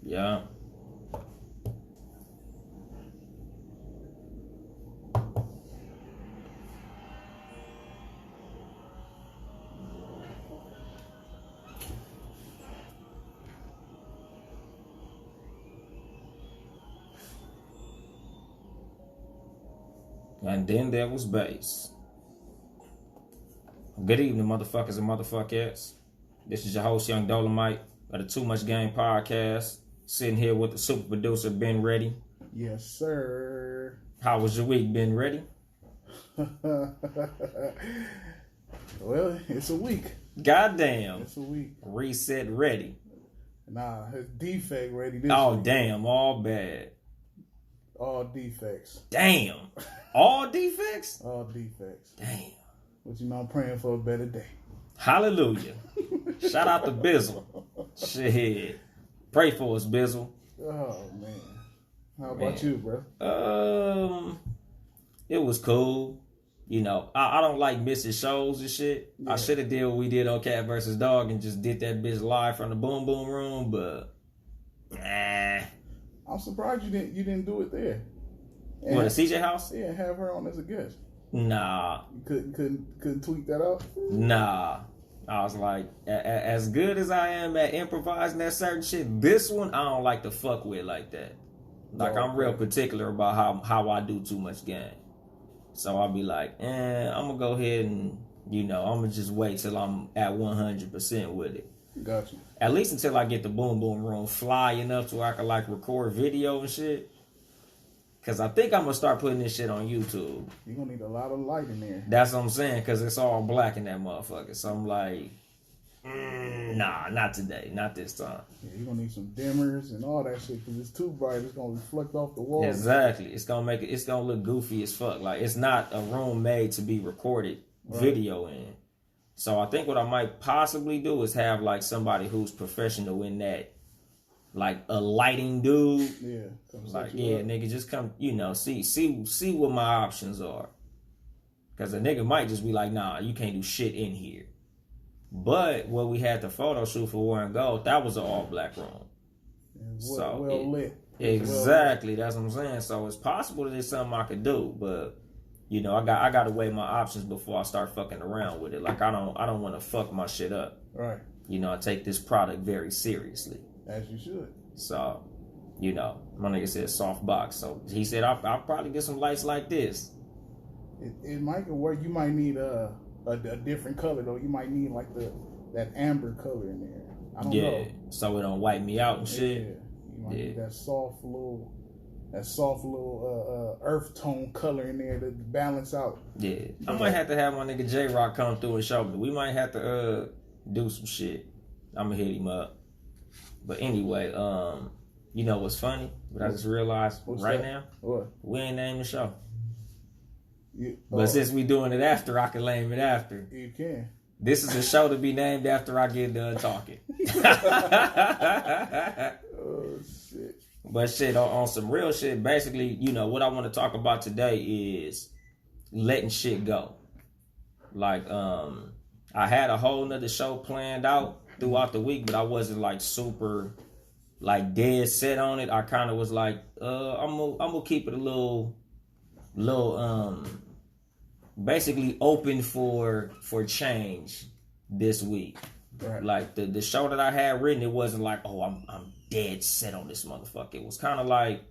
Yeah. And then there was bass. Good evening, motherfuckers and motherfuckers. This is your host, Yung Dolemite of the Too Much Game podcast. Sitting here with the super producer, Ben Ready. Yes, sir. How was your week, Ben Ready? Well, it's a week. Goddamn. It's a week. Reset ready. Nah, it's defect ready this Oh, week. damn. All bad. All defects. Damn. All defects? All defects. Damn. But you know, I'm praying for a better day. Hallelujah. Shout out to Bizzle. Shit. Pray for us, Bizzle. Oh, man. How about you, bro? It was cool. You know, I don't like missing shows and shit. Yeah. I should have did what we did on Cat vs. Dog and just did that bitch live from the Boom Boom Room, but nah. I'm surprised you didn't do it there. And what, a CJ house? Yeah, have her on as a guest. Nah. You couldn't tweak that out? Nah. I was like, as good as I am at improvising that certain shit, this one I don't like to fuck with like that. Like, I'm real particular about how I do Too Much Game. So I'll be like, I'm gonna go ahead and, I'm gonna just wait till I'm at 100% with it. Gotcha. At least until I get the Boom Boom Room fly enough to where I can like record video and shit. Cause I think I'm gonna start putting this shit on YouTube. You're gonna need a lot of light in there. That's what I'm saying, cause it's all black in that motherfucker. So I'm like, nah, not today, not this time. Yeah, you're gonna need some dimmers and all that shit, cause it's too bright. It's gonna reflect off the wall. Exactly. It's gonna look goofy as fuck. Like, it's not a room made to be recorded video in. So I think what I might possibly do is have like somebody who's professional in that. Like a lighting dude. Yeah. Like, yeah, nigga, just come, see what my options are. Because a nigga might just be like, nah, you can't do shit in here. But what we had the photo shoot for War and Gold, that was an all black room. Well lit. Exactly, that's what I'm saying. So it's possible that it's something I could do, but I gotta weigh my options before I start fucking around with it. Like, I don't want to fuck my shit up. Right. I take this product very seriously. As you should. So, my nigga said soft box. So he said I'll probably get some lights like this. It might work. You might need a different color though. You might need like that amber color in there. I don't know. So it don't wipe me out and shit. Yeah. You might need that soft little earth tone color in there to balance out. Yeah. I might have to have my nigga J-Rock come through and show me. We might have to do some shit. I'm gonna hit him up. But anyway, you know what's funny? But I just realized now, what? We ain't named the show. But since we doing it after, I can name it after. You can. This is a show to be named after I get done talking. Oh, shit. But shit, on some real shit, basically, what I want to talk about today is letting shit go. Like, I had a whole nother show planned out throughout the week, but I wasn't like super like dead set on it. I kind of was like, I'm gonna keep it a little basically open for change this week. Right. Like the show that I had written, it wasn't like, oh, I'm dead set on this motherfucker. It was kind of like,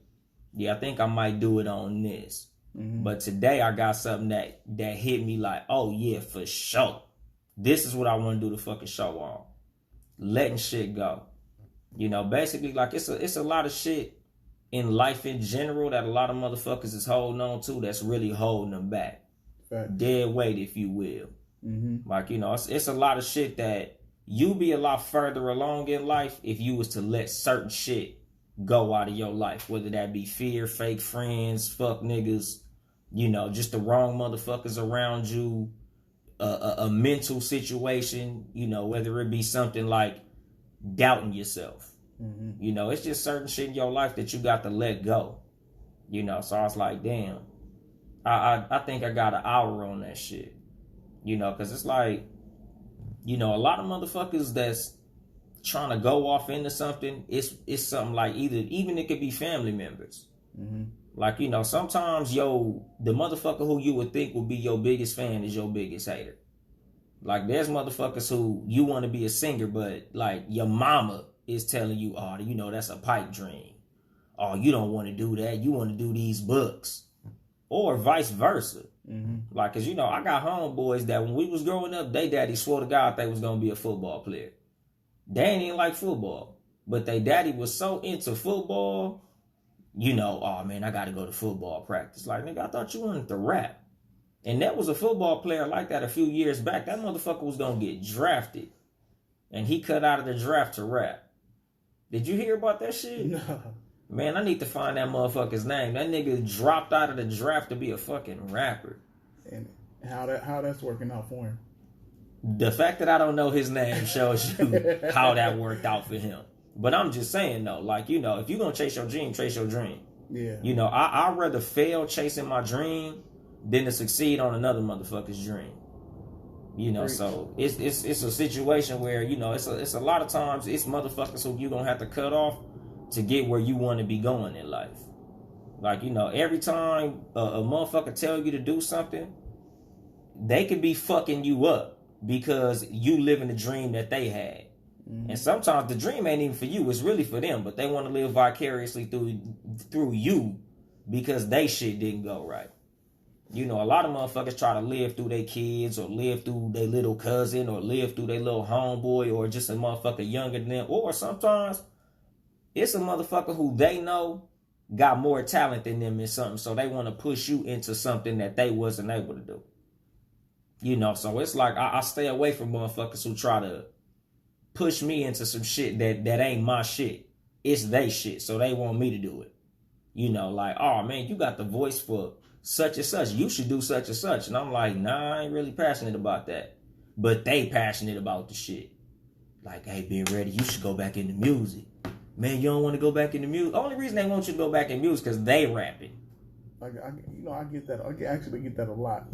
yeah, I think I might do it on this. Mm-hmm. But today I got something that hit me like, oh yeah, for sure. This is what I want to do the fucking show on. Letting shit go. Basically, like, it's a lot of shit in life in general that a lot of motherfuckers is holding on to that's really holding them back. Right. Dead weight, if you will. Mm-hmm. Like, it's a lot of shit that you be a lot further along in life if you was to let certain shit go out of your life, whether that be fear, fake friends, fuck niggas, just the wrong motherfuckers around you, a mental situation, whether it be something like doubting yourself. Mm-hmm. It's just certain shit in your life that you got to let go. So I was like, damn, I think I got an hour on that shit. Because it's like, a lot of motherfuckers that's trying to go off into something, it's something like even it could be family members. Mm-hmm. Like, you know, sometimes the motherfucker who you would think would be your biggest fan is your biggest hater. Like, there's motherfuckers who you want to be a singer, but like your mama is telling you, oh, you know, that's a pipe dream. Oh, you don't want to do that. You want to do these books. Or vice versa. Mm-hmm. Like, cause you know, I got homeboys that when we was growing up, they daddy swore to God they was gonna be a football player. They ain't even like football, but they daddy was so into football. You know, oh man, I got to go to football practice. Like, nigga, I thought you wanted to rap. And that was a football player like that a few years back. That motherfucker was going to get drafted. And he cut out of the draft to rap. Did you hear about that shit? No. Man, I need to find that motherfucker's name. That nigga dropped out of the draft to be a fucking rapper. And how that's working out for him? The fact that I don't know his name shows you how that worked out for him. But I'm just saying, though, like, you know, if you're going to chase your dream, chase your dream. Yeah. You know, I'd rather fail chasing my dream than to succeed on another motherfucker's dream. You know, so it's a situation where, you know, it's a lot of times it's motherfuckers who you're going to have to cut off to get where you want to be going in life. Like, you know, every time a motherfucker tell you to do something, they could be fucking you up because you living the dream that they had. Mm-hmm. And sometimes the dream ain't even for you, it's really for them, but they want to live vicariously through you because they shit didn't go right. You know, a lot of motherfuckers try to live through their kids or live through their little cousin or live through their little homeboy or just a motherfucker younger than them. Or sometimes it's a motherfucker who they know got more talent than them in something, so they want to push you into something that they wasn't able to do. You know, so it's like I stay away from motherfuckers who try to push me into some shit that ain't my shit. It's they shit, so they want me to do it. You know, like, oh man, you got the voice for such and such. You should do such and such. And I'm like, nah, I ain't really passionate about that. But they passionate about the shit. Like, hey, being ready, you should go back into music. Man, you don't want to go back into music. The only reason they want you to go back in music is because they rapping. I get that. I actually get that a lot.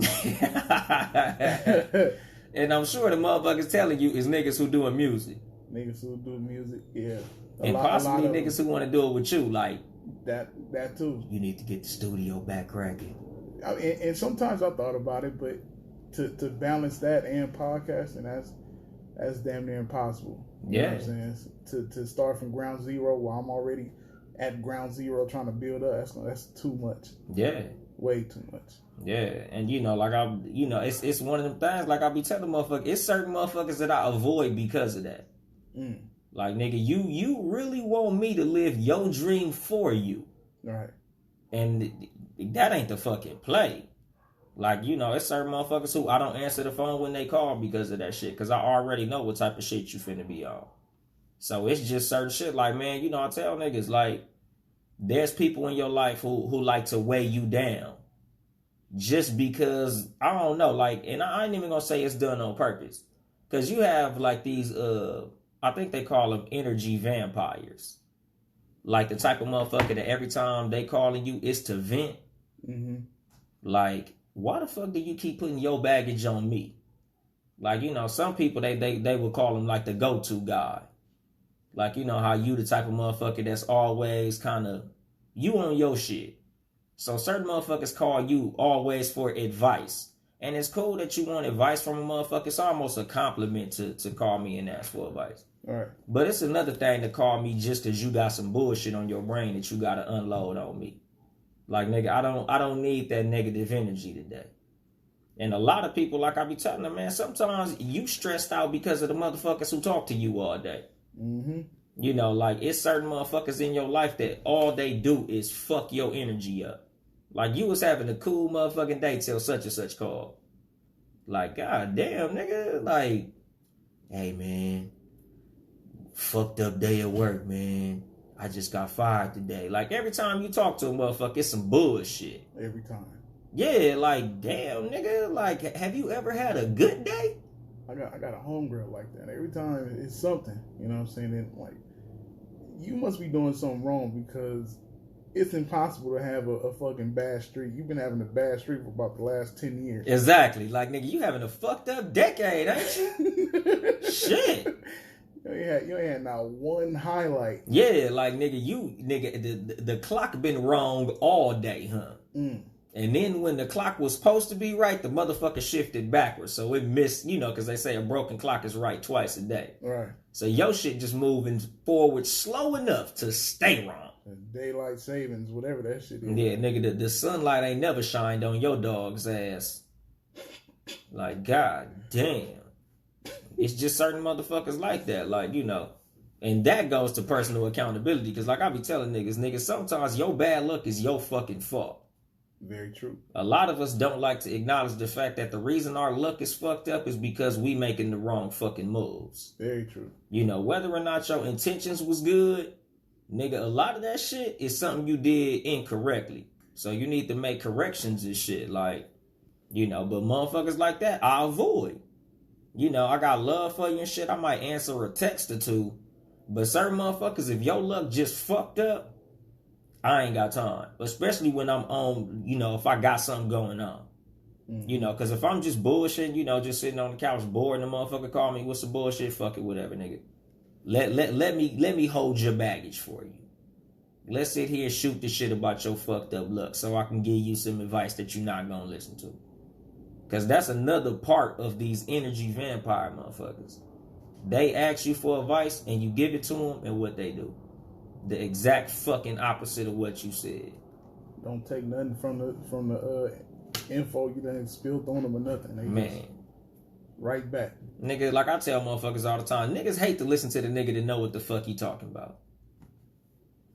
And I'm sure the motherfuckers telling you is niggas who doing music. Niggas who do music, yeah. And possibly niggas who want to do it with you, like. That too. You need to get the studio back cracking. And sometimes I thought about it, but to balance that and podcasting, that's damn near impossible. You know what I'm saying? To start from ground zero while I'm already at ground zero trying to build up, that's too much. Yeah. Way too much. Yeah. And you know, like it's one of them things, like I be telling motherfuckers, it's certain motherfuckers that I avoid because of that. Mm. Like, nigga, you really want me to live your dream for you. Right. And that ain't the fucking play. Like, you know, it's certain motherfuckers who I don't answer the phone when they call because of that shit. Because I already know what type of shit you finna be on. So it's just certain shit. Like, man, you know, I tell niggas, like, there's people in your life who like to weigh you down. Just because, I don't know, like, and I ain't even gonna say it's done on purpose. Because you have, like, these, I think they call them energy vampires. Like the type of motherfucker that every time they calling you, it's to vent. Mm-hmm. Like, why the fuck do you keep putting your baggage on me? Like, you know, some people, they would call him like the go-to guy. Like, you know how you the type of motherfucker that's always kind of, you on your shit. So certain motherfuckers call you always for advice. And it's cool that you want advice from a motherfucker. It's almost a compliment to call me and ask for advice. All right. But it's another thing to call me just because you got some bullshit on your brain that you got to unload on me. Like, nigga, I don't need that negative energy today. And a lot of people, like I be telling them, man, sometimes you stressed out because of the motherfuckers who talk to you all day. Mm-hmm. You know, like, it's certain motherfuckers in your life that all they do is fuck your energy up. Like, you was having a cool motherfucking day till such and such called. Like, god damn, nigga. Like, hey, man, fucked up day at work, man. I just got fired today. Like, every time you talk to a motherfucker, it's some bullshit. Every time. Yeah, like, damn, nigga. Like, have you ever had a good day? I got a homegirl like that. Every time it's something, you know what I'm saying? And like, you must be doing something wrong because it's impossible to have a fucking bad streak. You've been having a bad streak for about the last 10 years. Exactly. Like, nigga, you having a fucked up decade, ain't you? Shit. You ain't had not one highlight. Yeah, like the clock been wrong all day, huh? And then when the clock was supposed to be right, the motherfucker shifted backwards. So it missed, because they say a broken clock is right twice a day. Right. So your shit just moving forward slow enough to stay wrong. Daylight savings, whatever that shit is. Yeah, nigga, the sunlight ain't never shined on your dog's ass. Like, god damn. It's just certain motherfuckers like that. Like, and that goes to personal accountability. Because like I be telling niggas, sometimes your bad luck is your fucking fault. Very true. A lot of us don't like to acknowledge the fact that the reason our luck is fucked up is because we making the wrong fucking moves. Very true. Whether or not your intentions was good, nigga, a lot of that shit is something you did incorrectly. So you need to make corrections and shit. Like, but motherfuckers like that, I avoid. I got love for you and shit. I might answer a text or two. But certain motherfuckers, if your luck just fucked up, I ain't got time. Especially when I'm on, if I got something going on. Because if I'm just bullshitting, just sitting on the couch bored and the motherfucker call me, what's the bullshit? Fuck it, whatever, nigga. Let me hold your baggage for you. Let's sit here and shoot the shit about your fucked up luck so I can give you some advice that you're not going to listen to. Because that's another part of these energy vampire motherfuckers. They ask you for advice and you give it to them, and what they do. The exact fucking opposite of what you said. Don't take nothing from the info you done spilled on them or nothing. They just right back. Nigga, like I tell motherfuckers all the time, niggas hate to listen to the nigga that know what the fuck he talking about.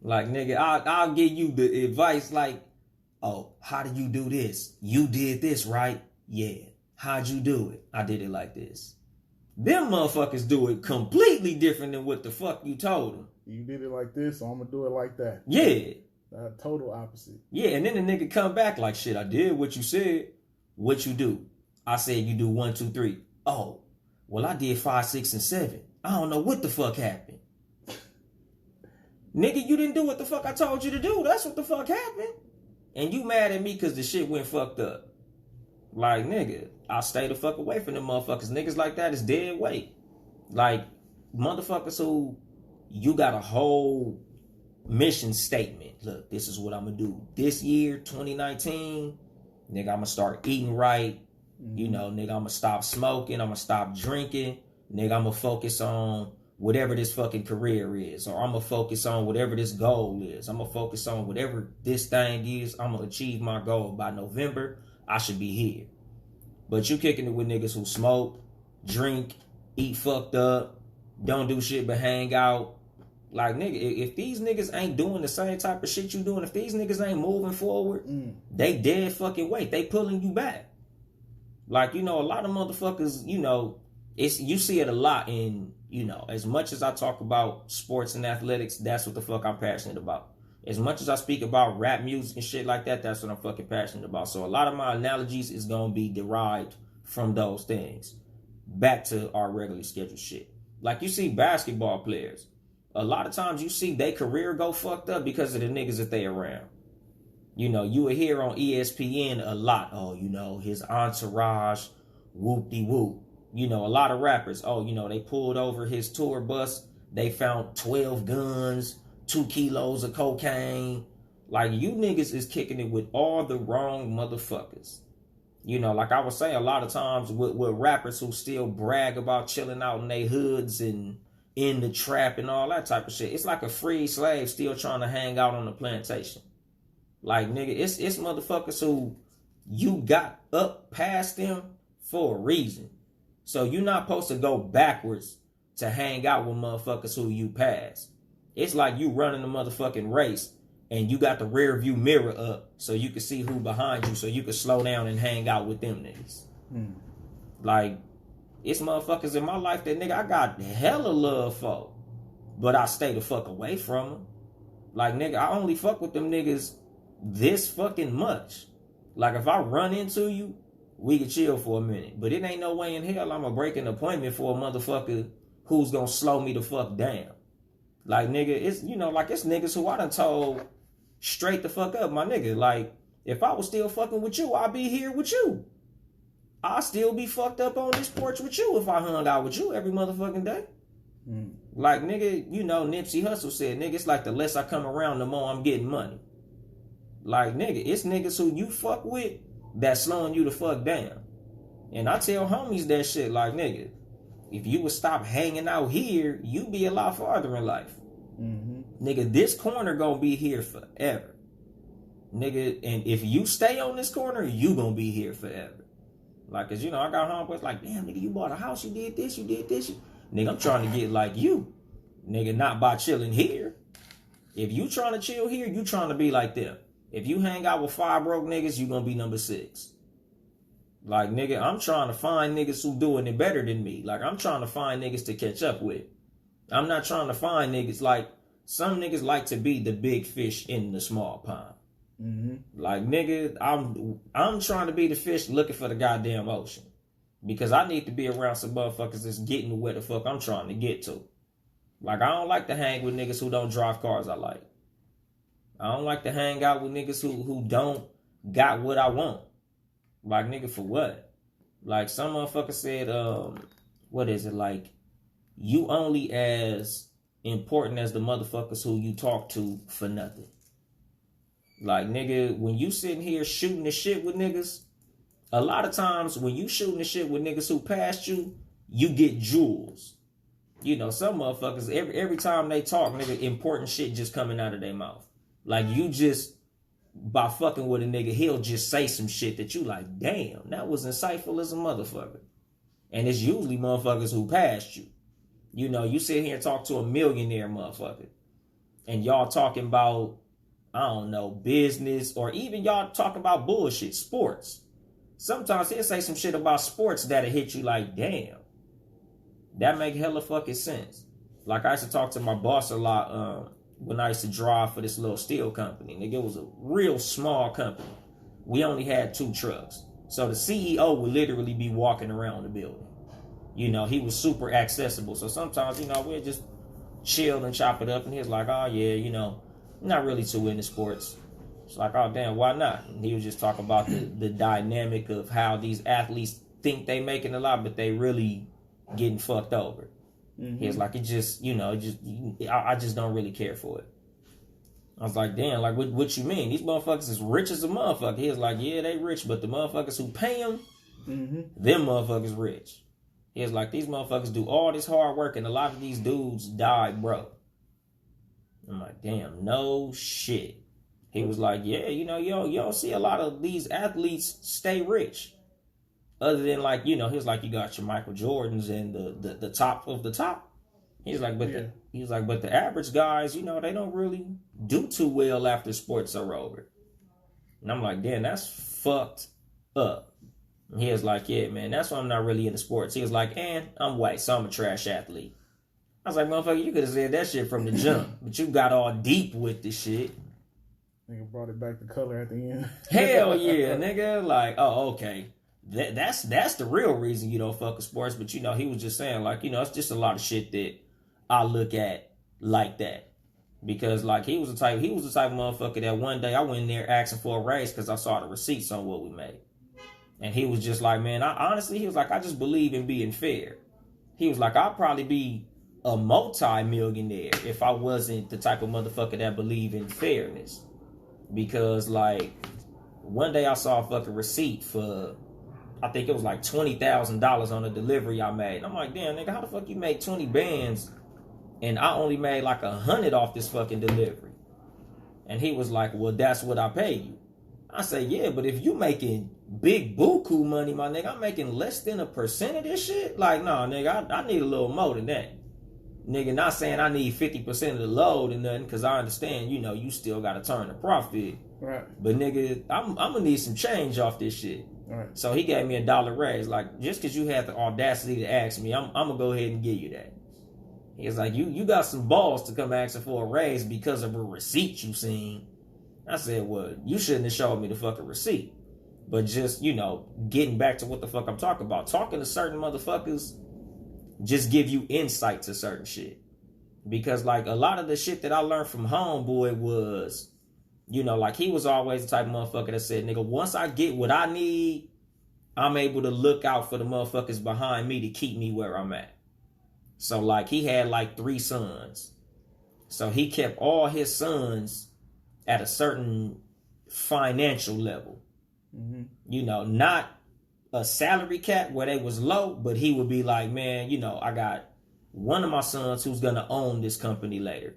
Like, nigga, I'll give you the advice like, oh, how do you do this? You did this, right? Yeah. How'd you do it? I did it like this. Them motherfuckers do it completely different than what the fuck you told them. You did it like this, so I'm going to do it like that. Yeah. Total opposite. Yeah, and then the nigga come back like, shit, I did what you said. What you do? I said you do 1, 2, 3. Oh, well, I did 5, 6, and 7. I don't know what the fuck happened. Nigga, you didn't do what the fuck I told you to do. That's what the fuck happened. And you mad at me because the shit went fucked up. Like, nigga, I stay the fuck away from them motherfuckers. Niggas like that is dead weight. Like, motherfuckers who you got a whole mission statement. Look, this is what I'm going to do. This year, 2019, nigga, I'm going to start eating right. Nigga, I'm going to stop smoking. I'm going to stop drinking. Nigga, I'm going to focus on whatever this fucking career is. Or I'm going to focus on whatever this goal is. I'm going to focus on whatever this thing is. I'm going to achieve my goal by November. I should be here. But you kicking it with niggas who smoke, drink, eat fucked up, don't do shit but hang out. Like, nigga, if these niggas ain't doing the same type of shit you doing, if these niggas ain't moving forward, they dead fucking weight. They pulling you back. Like, a lot of motherfuckers, you see it a lot in, as much as I talk about sports and athletics, that's what the fuck I'm passionate about. As much as I speak about rap music and shit like that, that's what I'm fucking passionate about. So a lot of my analogies is going to be derived from those things. Back to our regularly scheduled shit. Like, you see basketball players. A lot of times you see their career go fucked up because of the niggas that they around. You will hear on ESPN a lot. Oh, his entourage, whoop-de-whoop. A lot of rappers. Oh, they pulled over his tour bus. They found 12 guns. 2 kilos of cocaine. Like, you niggas is kicking it with all the wrong motherfuckers. Like I was saying, a lot of times with rappers who still brag about chilling out in their hoods and in the trap and all that type of shit. It's like a free slave still trying to hang out on the plantation. Like, nigga, it's motherfuckers who you got up past them for a reason. So you're not supposed to go backwards to hang out with motherfuckers who you passed. It's like you running a motherfucking race and you got the rear view mirror up so you can see who behind you so you can slow down and hang out with them niggas. Like, it's motherfuckers in my life that, nigga, I got hella love for, but I stay the fuck away from them. Like, nigga, I only fuck with them niggas this fucking much. Like, if I run into you, we can chill for a minute. But it ain't no way in hell I'm gonna break an appointment for a motherfucker who's gonna slow me the fuck down. Like, nigga, it's, like, it's niggas who I done told straight the fuck up, my nigga. Like, if I was still fucking with you, I'd be here with you. I'd still be fucked up on this porch with you if I hung out with you every motherfucking day. Like, nigga, you know, Nipsey Hussle said, nigga, it's like the less I come around, the more I'm getting money. Like, nigga, it's niggas who you fuck with that's slowing you the fuck down. And I tell homies that shit, like, nigga, if you would stop hanging out here, you'd be a lot farther in life. Nigga, this corner gonna be here forever. Nigga, and if you stay on this corner, you gonna be here forever. Like, cause you know, I got homeboys like, damn, nigga, you bought a house, you did this. Nigga, I'm trying to get like you. Nigga, not by chilling here. If you trying to chill here, you trying to be like them. If you hang out with 5 broke niggas, you gonna be number 6. Like, nigga, I'm trying to find niggas who doing it better than me. Like, I'm trying to find niggas to catch up with. I'm not trying to find niggas like, some niggas like to be the big fish in the small pond. Like, nigga, I'm trying to be the fish looking for the goddamn ocean. Because I need to be around some motherfuckers that's getting to where the fuck I'm trying to get to. Like, I don't like to hang with niggas who don't drive cars I like. I don't like to hang out with niggas who don't got what I want. Like, nigga, for what? Like, some motherfucker said, what is it? Like, you only as important as the motherfuckers who you talk to for nothing. Like, nigga, when you sitting here shooting the shit with niggas, a lot of times when you shooting the shit with niggas who passed you, you get jewels. You know, some motherfuckers, every time they talk, nigga, important shit just coming out of their mouth. Like, you just, by fucking with a nigga, he'll just say some shit that you like, damn, that was insightful as a motherfucker. And it's usually motherfuckers who passed you. You know, you sit here and talk to a millionaire motherfucker, and y'all talking about, I don't know, business, or even y'all talking about bullshit, sports. Sometimes he'll say some shit about sports that'll hit you like, damn, that make hella fucking sense. Like, I used to talk to my boss a lot when I used to drive for this little steel company. Nigga, it was a real small company. We only had 2 trucks. So the CEO would literally be walking around the building. You know, he was super accessible. So sometimes, you know, we'd just chill and chop it up. And he was like, oh, yeah, you know, not really too into sports. It's like, oh, damn, why not? And he was just talking about the dynamic of how these athletes think they making a lot, but they really getting fucked over. He was like, it just, you know, I just don't really care for it. I was like, damn, like, what you mean? These motherfuckers is rich as a motherfucker. He was like, yeah, they rich, but the motherfuckers who pay them, them motherfuckers rich. He was like, these motherfuckers do all this hard work, and a lot of these dudes die broke. I'm like, damn, no shit. He was like, yeah, you know, you don't see a lot of these athletes stay rich. Other than, like, you know, he was like, you got your Michael Jordans and the top of the top. He's like, but but the average guys, you know, they don't really do too well after sports are over. And I'm like, damn, that's fucked up. And he was like, yeah, man, that's why I'm not really into sports. He was like, and I'm white, so I'm a trash athlete. I was like, motherfucker, you could have said that shit from the jump, but you got all deep with this shit. Nigga brought it back to color at the end. Hell yeah, nigga. Like, oh, okay. That's the real reason you don't fuck with sports. But, you know, he was just saying, like, you know, it's just a lot of shit that I look at like that. Because, like, he was the type of motherfucker that one day I went in there asking for a raise because I saw the receipts on what we made. And he was just like, man, I just believe in being fair. He was like, I'd probably be a multi-millionaire if I wasn't the type of motherfucker that believe in fairness. Because, like, one day I saw a fucking receipt for, I think it was like $20,000 on a delivery I made. And I'm like, damn, nigga, how the fuck you make 20 bands and I only made like 100 off this fucking delivery? And he was like, well, that's what I pay you. I say, yeah, but if you making big buku money, my nigga, I'm making less than 1% of this shit. Like, no, nigga, I need a little more than that. Nigga, not saying I need 50% of the load and nothing, because I understand, you know, you still got to turn a profit. Right. But, nigga, I'm going to need some change off this shit. Right. So he gave me $1 raise. Like, just because you had the audacity to ask me, I'm going to go ahead and give you that. He was like, you got some balls to come asking for a raise because of a receipt you seen. I said, well, you shouldn't have showed me the fucking receipt. But just, you know, getting back to what the fuck I'm talking about. Talking to certain motherfuckers just give you insight to certain shit. Because, like, a lot of the shit that I learned from Homeboy was, you know, like, he was always the type of motherfucker that said, nigga, once I get what I need, I'm able to look out for the motherfuckers behind me to keep me where I'm at. So like he had like 3 sons. So he kept all his sons at a certain financial level. Mm-hmm. You know, not a salary cap where they was low, but he would be like, man, you know, I got one of my sons who's going to own this company later.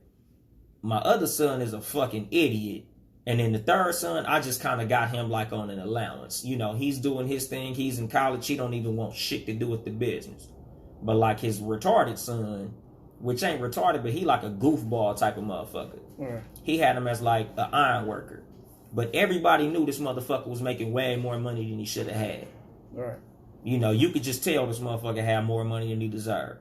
My other son is a fucking idiot. And then the third son, I just kind of got him like on an allowance. You know, he's doing his thing. He's in college. He don't even want shit to do with the business. But like his retarded son, which ain't retarded, but he like a goofball type of motherfucker. Right. He had him as like an iron worker. But everybody knew this motherfucker was making way more money than he should have had. Right. You know, you could just tell this motherfucker had more money than he deserved.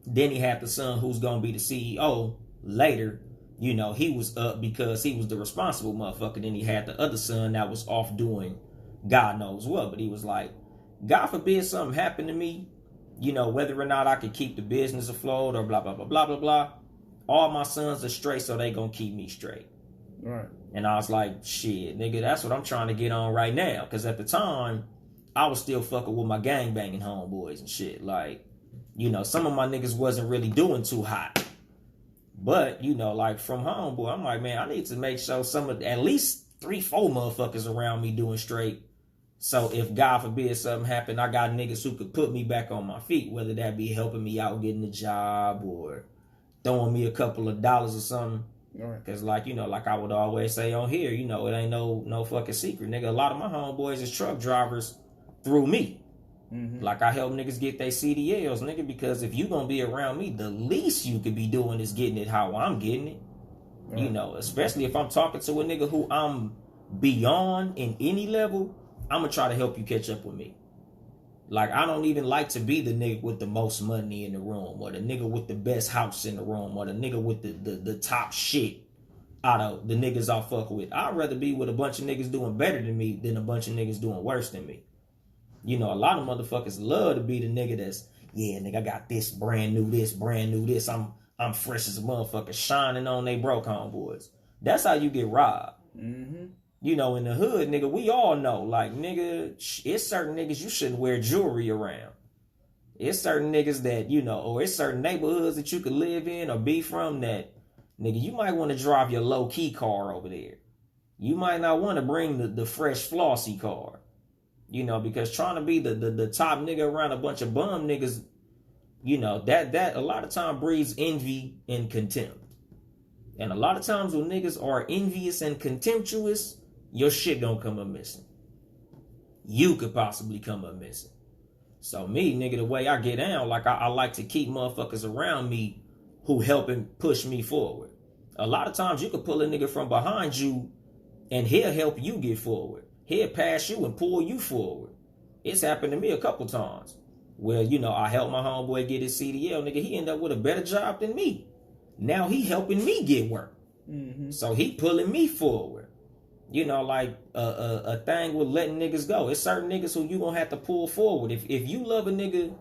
Then he had the son who's going to be the CEO later. You know, he was up because he was the responsible motherfucker. Then he had the other son that was off doing God knows what. But he was like, God forbid something happened to me, you know, whether or not I could keep the business afloat or blah, blah, blah, blah, blah, blah. All my sons are straight, so they going to keep me straight. Right. And I was like, shit, nigga, that's what I'm trying to get on right now. Because at the time, I was still fucking with my gangbanging homeboys and shit. Like, you know, some of my niggas wasn't really doing too hot. But, you know, like from homeboy, I'm like, man, I need to make sure some of at least 3-4 motherfuckers around me doing straight. So if God forbid something happened, I got niggas who could put me back on my feet, whether that be helping me out getting a job or throwing me a couple of dollars or something. Because, like, you know, like I would always say on here, you know, it ain't no fucking secret. Nigga, a lot of my homeboys is truck drivers through me. Mm-hmm. Like, I help niggas get their CDLs, nigga, because if you gonna be around me, the least you could be doing is getting it how I'm getting it. Right. You know, especially if I'm talking to a nigga who I'm beyond in any level, I'm gonna try to help you catch up with me. Like, I don't even like to be the nigga with the most money in the room, or the nigga with the best house in the room, or the nigga with the top shit out of the niggas I fuck with. I'd rather be with a bunch of niggas doing better than me than a bunch of niggas doing worse than me. You know, a lot of motherfuckers love to be the nigga that's, yeah, nigga, I got this, brand new this. I'm fresh as a motherfucker, shining on they broke homeboys. That's how you get robbed. Mm-hmm. You know, in the hood, nigga, we all know, like, nigga, it's certain niggas you shouldn't wear jewelry around. It's certain niggas that, you know, or it's certain neighborhoods that you could live in or be from that, nigga, you might want to drive your low-key car over there. You might not want to bring the fresh flossy car. You know, because trying to be the top nigga around a bunch of bum niggas, you know, that a lot of time breeds envy and contempt. And a lot of times when niggas are envious and contemptuous, your shit gonna come up missing. You could possibly come up missing. So me, nigga, the way I get down, like I like to keep motherfuckers around me who helping push me forward. A lot of times you could pull a nigga from behind you and he'll help you get forward. He'll pass you and pull you forward. It's happened to me a couple times. Where, you know, I helped my homeboy get his CDL. Nigga, he ended up with a better job than me. Now he helping me get work. Mm-hmm. So he pulling me forward. You know, like a thing with letting niggas go. It's certain niggas who you gonna have to pull forward. If you love a nigga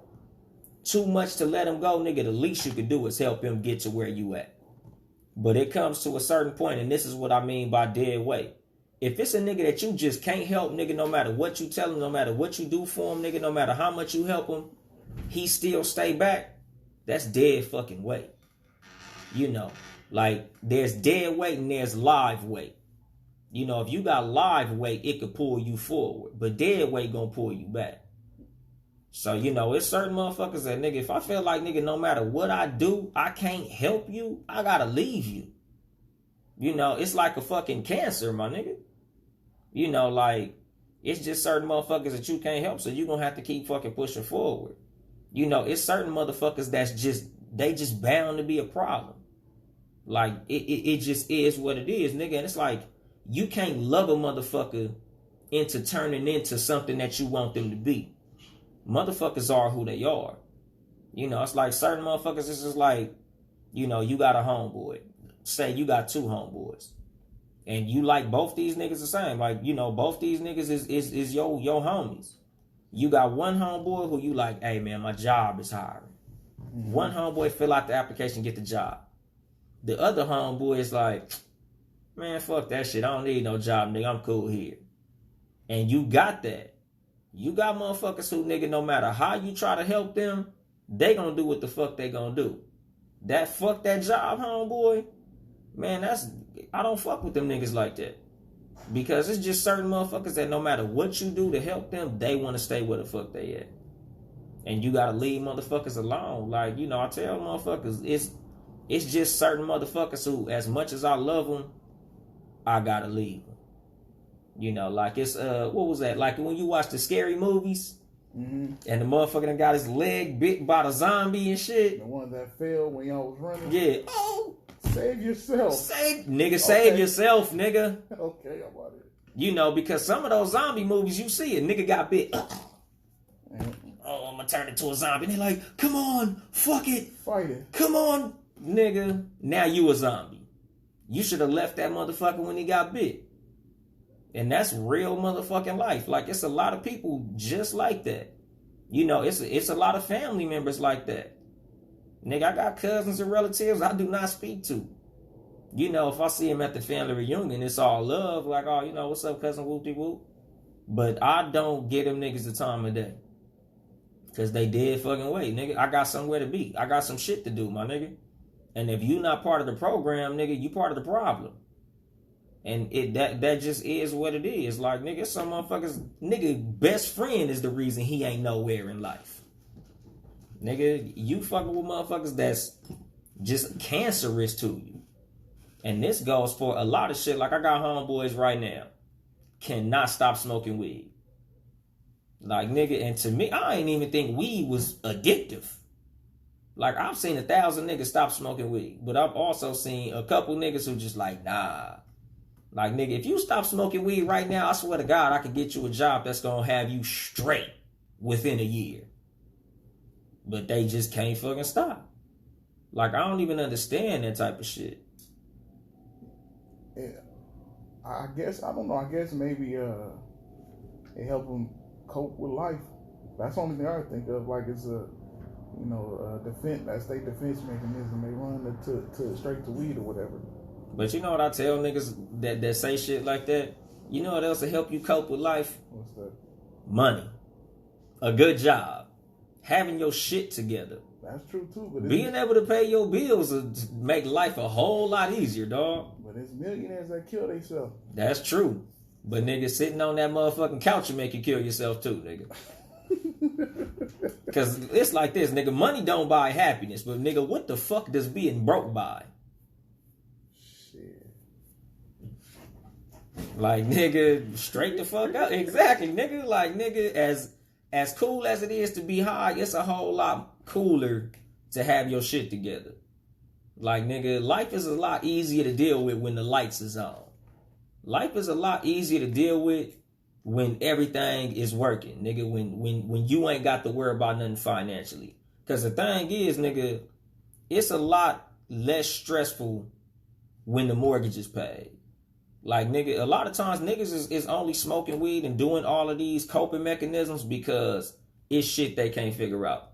too much to let him go, nigga, the least you can do is help him get to where you at. But it comes to a certain point, and this is what I mean by dead weight. If it's a nigga that you just can't help, nigga, no matter what you tell him, no matter what you do for him, nigga, no matter how much you help him, he still stay back, that's dead fucking weight. You know, like, there's dead weight and there's live weight. You know, if you got live weight, it could pull you forward, but dead weight gonna pull you back. So, you know, it's certain motherfuckers that, nigga, if I feel like, nigga, no matter what I do, I can't help you, I gotta leave you. You know, it's like a fucking cancer, my nigga. You know, like, it's just certain motherfuckers that you can't help, so you gonna have to keep fucking pushing forward. You know, it's certain motherfuckers that's they just bound to be a problem. Like, it just is what it is, nigga. And it's like, you can't love a motherfucker into turning into something that you want them to be. Motherfuckers are who they are. You know, it's like certain motherfuckers, it's just like, you know, you got a homeboy. Say you got 2 homeboys. And you like both these niggas the same. Like, you know, both these niggas is your homies. You got one homeboy who you like, hey, man, my job is hiring. Mm-hmm. One homeboy fill out the application, get the job. The other homeboy is like, man, fuck that shit. I don't need no job, nigga. I'm cool here. And you got that. You got motherfuckers who, nigga, no matter how you try to help them, they gonna do what the fuck they gonna do. That fuck that job, homeboy, man, I don't fuck with them niggas like that. Because it's just certain motherfuckers that no matter what you do to help them, they want to stay where the fuck they at. And you gotta leave motherfuckers alone. Like, you know, I tell motherfuckers, it's just certain motherfuckers who, as much as I love them, I gotta leave them. You know, like it's, what was that? Like when you watch the scary movies, and the motherfucker that got his leg bit by the zombie and shit. The one that fell when y'all was running? Yeah. Oh! Save yourself. Save yourself, nigga. Okay, I'm about it. You know, because some of those zombie movies, you see a nigga got bit. Oh, I'm gonna turn into a zombie. And they're like, come on, fuck it. Fight it. Come on, nigga. Now you a zombie. You should have left that motherfucker when he got bit. And that's real motherfucking life. Like, it's a lot of people just like that. You know, it's a lot of family members like that. Nigga, I got cousins and relatives I do not speak to. You know, if I see him at the family reunion, it's all love. Like, oh, you know, what's up, cousin, whoop-de-whoop. But I don't get them niggas the time of day. Because they dead fucking way, nigga. I got somewhere to be. I got some shit to do, my nigga. And if you not part of the program, nigga, you part of the problem. And that just is what it is. Like, nigga, some motherfuckers, nigga, best friend is the reason he ain't nowhere in life. Nigga, you fucking with motherfuckers that's just cancerous to you. And this goes for a lot of shit. Like, I got homeboys right now. Cannot stop smoking weed. Like, nigga, and to me, I ain't even think weed was addictive. Like, I've seen 1,000 niggas stop smoking weed. But I've also seen a couple niggas who just like, nah. Like, nigga, if you stop smoking weed right now, I swear to God, I could get you a job that's gonna have you straight within a year. But they just can't fucking stop. Like, I don't even understand that type of shit. Yeah. I guess, I don't know, I guess maybe it help them cope with life. That's the only thing I think of. Like, it's a, you know, defense, that state defense mechanism. They run to straight to weed or whatever. But you know what I tell niggas that say shit like that? You know what else will help you cope with life? What's that? Money. A good job. Having your shit together. That's true too. But being able to pay your bills will make life a whole lot easier, dog. But it's millionaires that kill themselves. That's true. But nigga, sitting on that motherfucking couch will make you kill yourself too, nigga. Because it's like this, nigga. Money don't buy happiness. But nigga, what the fuck does being broke buy? Like, nigga, straight the fuck up. Exactly, nigga. Like, nigga, as cool as it is to be high, it's a whole lot cooler to have your shit together. Like, nigga, life is a lot easier to deal with when the lights is on. Life is a lot easier to deal with when everything is working, nigga. When you ain't got to worry about nothing financially. Because the thing is, nigga, it's a lot less stressful when the mortgage is paid. Like, nigga, a lot of times niggas is only smoking weed and doing all of these coping mechanisms because it's shit they can't figure out.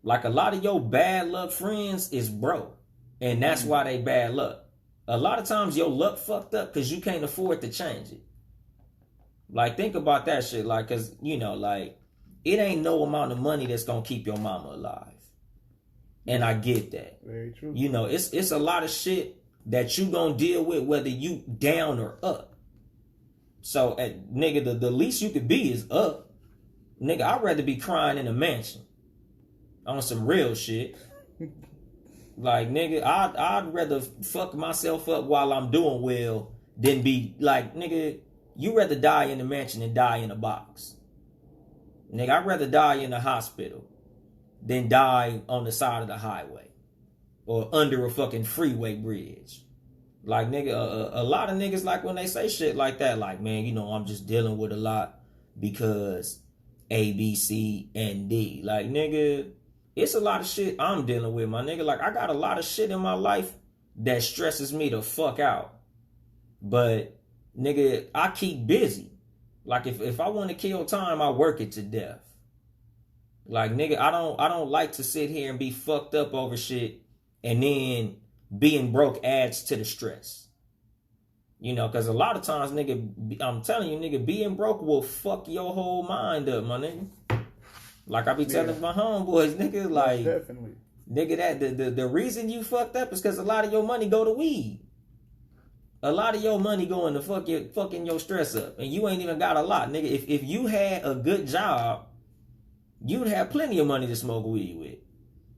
Like, a lot of your bad luck friends is broke. And that's why they bad luck. A lot of times your luck fucked up because you can't afford to change it. Like, think about that shit. Like, because, you know, like, it ain't no amount of money that's going to keep your mama alive. And I get that. Very true. You know, it's a lot of shit that you gonna deal with whether you down or up. So, nigga, the least you could be is up. Nigga, I'd rather be crying in a mansion on some real shit. Like, nigga, I'd rather fuck myself up while I'm doing well than be like, nigga, you rather die in a mansion than die in a box. Nigga, I'd rather die in a hospital than die on the side of the highway. Or under a fucking freeway bridge. Like, nigga, a lot of niggas, like, when they say shit like that, like, man, you know, I'm just dealing with a lot because A, B, C, and D. Like, nigga, it's a lot of shit I'm dealing with, my nigga. Like, I got a lot of shit in my life that stresses me the fuck out. But, nigga, I keep busy. Like, if I want to kill time, I work it to death. Like, nigga, I don't like to sit here and be fucked up over shit. And then being broke adds to the stress. You know, because a lot of times, nigga, I'm telling you, nigga, being broke will fuck your whole mind up, my nigga. Like I be telling my homeboys, nigga, like, definitely. Nigga, that the reason you fucked up is because a lot of your money go to weed. A lot of your money going to fucking your stress up. And you ain't even got a lot. Nigga, if you had a good job, you'd have plenty of money to smoke weed with.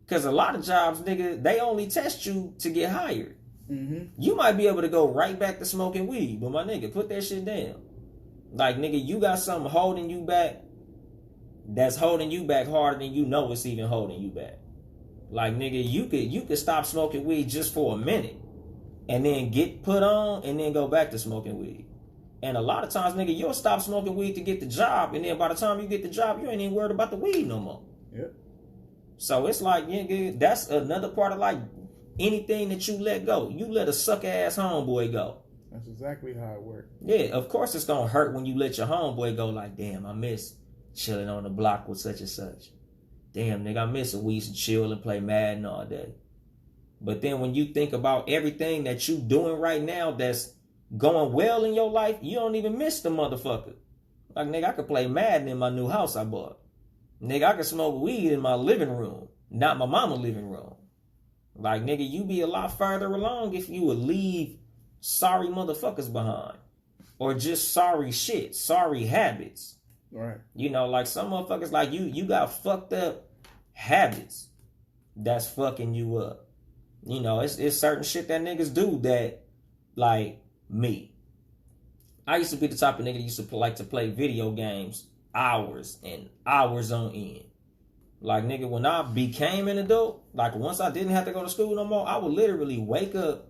Because a lot of jobs, nigga, they only test you to get hired. Mm-hmm. You might be able to go right back to smoking weed. But my nigga, put that shit down. Like, nigga, you got something holding you back that's holding you back harder than you know it's even holding you back. Like, nigga, you could stop smoking weed just for a minute and then get put on and then go back to smoking weed. And a lot of times, nigga, you'll stop smoking weed to get the job, and then by the time you get the job, you ain't even worried about the weed no more. Yep. So it's like, nigga, that's another part of, like, anything that you let go. You let a suck-ass homeboy go. That's exactly how it works. Yeah, of course it's gonna hurt when you let your homeboy go, like, damn, I miss chilling on the block with such and such. Damn, nigga, I miss we used to chill and play Madden all day. But then when you think about everything that you doing right now that's going well in your life, you don't even miss the motherfucker. Like, nigga, I could play Madden in my new house I bought. Nigga, I could smoke weed in my living room, not my mama's living room. Like, nigga, you be a lot further along if you would leave sorry motherfuckers behind. Or just sorry shit, sorry habits. Right. You know, like some motherfuckers like you got fucked up habits that's fucking you up. You know, it's certain shit that niggas do that, like me. I used to be the type of nigga that used to like to play video games hours and hours on end. Like, nigga, when I became an adult, like once I didn't have to go to school no more, I would literally wake up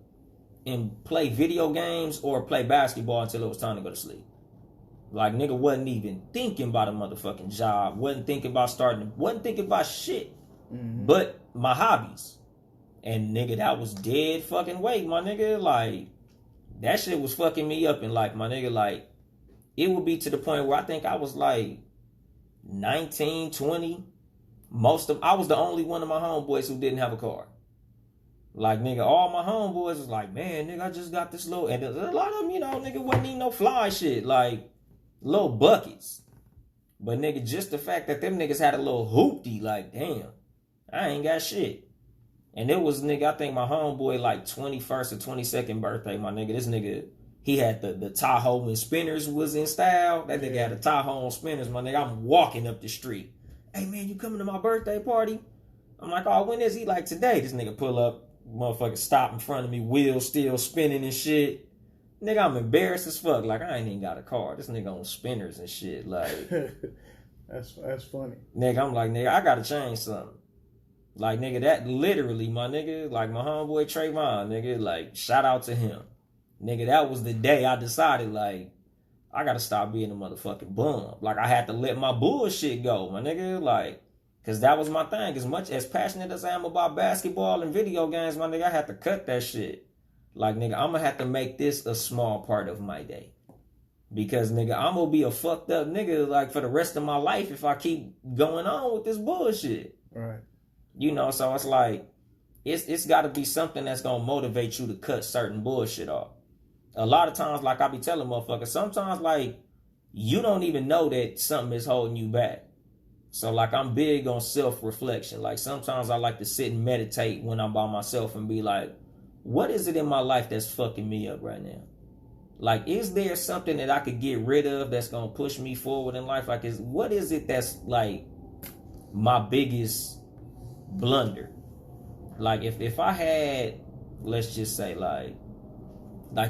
and play video games or play basketball until it was time to go to sleep. Like, nigga wasn't even thinking about a motherfucking job. Wasn't thinking about wasn't thinking about shit. Mm-hmm. But my hobbies. And, nigga, that was dead fucking weight, my nigga. Like, that shit was fucking me up. And, like, my nigga, like, it would be to the point where I think I was, like, 19, 20. I was the only one of my homeboys who didn't have a car. Like, nigga, all my homeboys was like, man, nigga, I just got this little... And a lot of them, you know, nigga, wasn't even no fly shit. Like, little buckets. But, nigga, just the fact that them niggas had a little hoopty, like, damn, I ain't got shit. And it was, nigga, I think my homeboy, like, 21st or 22nd birthday, my nigga. This nigga, he had the Tahoe and spinners was in style. That nigga had a Tahoe and spinners, my nigga. I'm walking up the street. Hey, man, you coming to my birthday party? I'm like, oh, when is he? Like, today. This nigga pull up, motherfucker stop in front of me, wheels still spinning and shit. Nigga, I'm embarrassed as fuck. Like, I ain't even got a car. This nigga on spinners and shit. Like, that's funny. Nigga, I'm like, nigga, I gotta change something. Like, nigga, that literally, my nigga, like my homeboy Trayvon, nigga, like, shout out to him. Nigga, that was the day I decided, like, I gotta stop being a motherfucking bum. Like, I had to let my bullshit go, my nigga, like, because that was my thing. As much as passionate as I am about basketball and video games, my nigga, I had to cut that shit. Like, nigga, I'm gonna have to make this a small part of my day. Because, nigga, I'm gonna be a fucked up nigga, like, for the rest of my life if I keep going on with this bullshit. Right. You know, so it's like, it's got to be something that's going to motivate you to cut certain bullshit off. A lot of times, like I be telling motherfuckers, sometimes, like, you don't even know that something is holding you back. So, like, I'm big on self-reflection. Like, sometimes I like to sit and meditate when I'm by myself and be like, what is it in my life that's fucking me up right now? Like, is there something that I could get rid of that's going to push me forward in life? Like, what is it that's, like, my biggest blunder? Like, if I had, let's just say, like,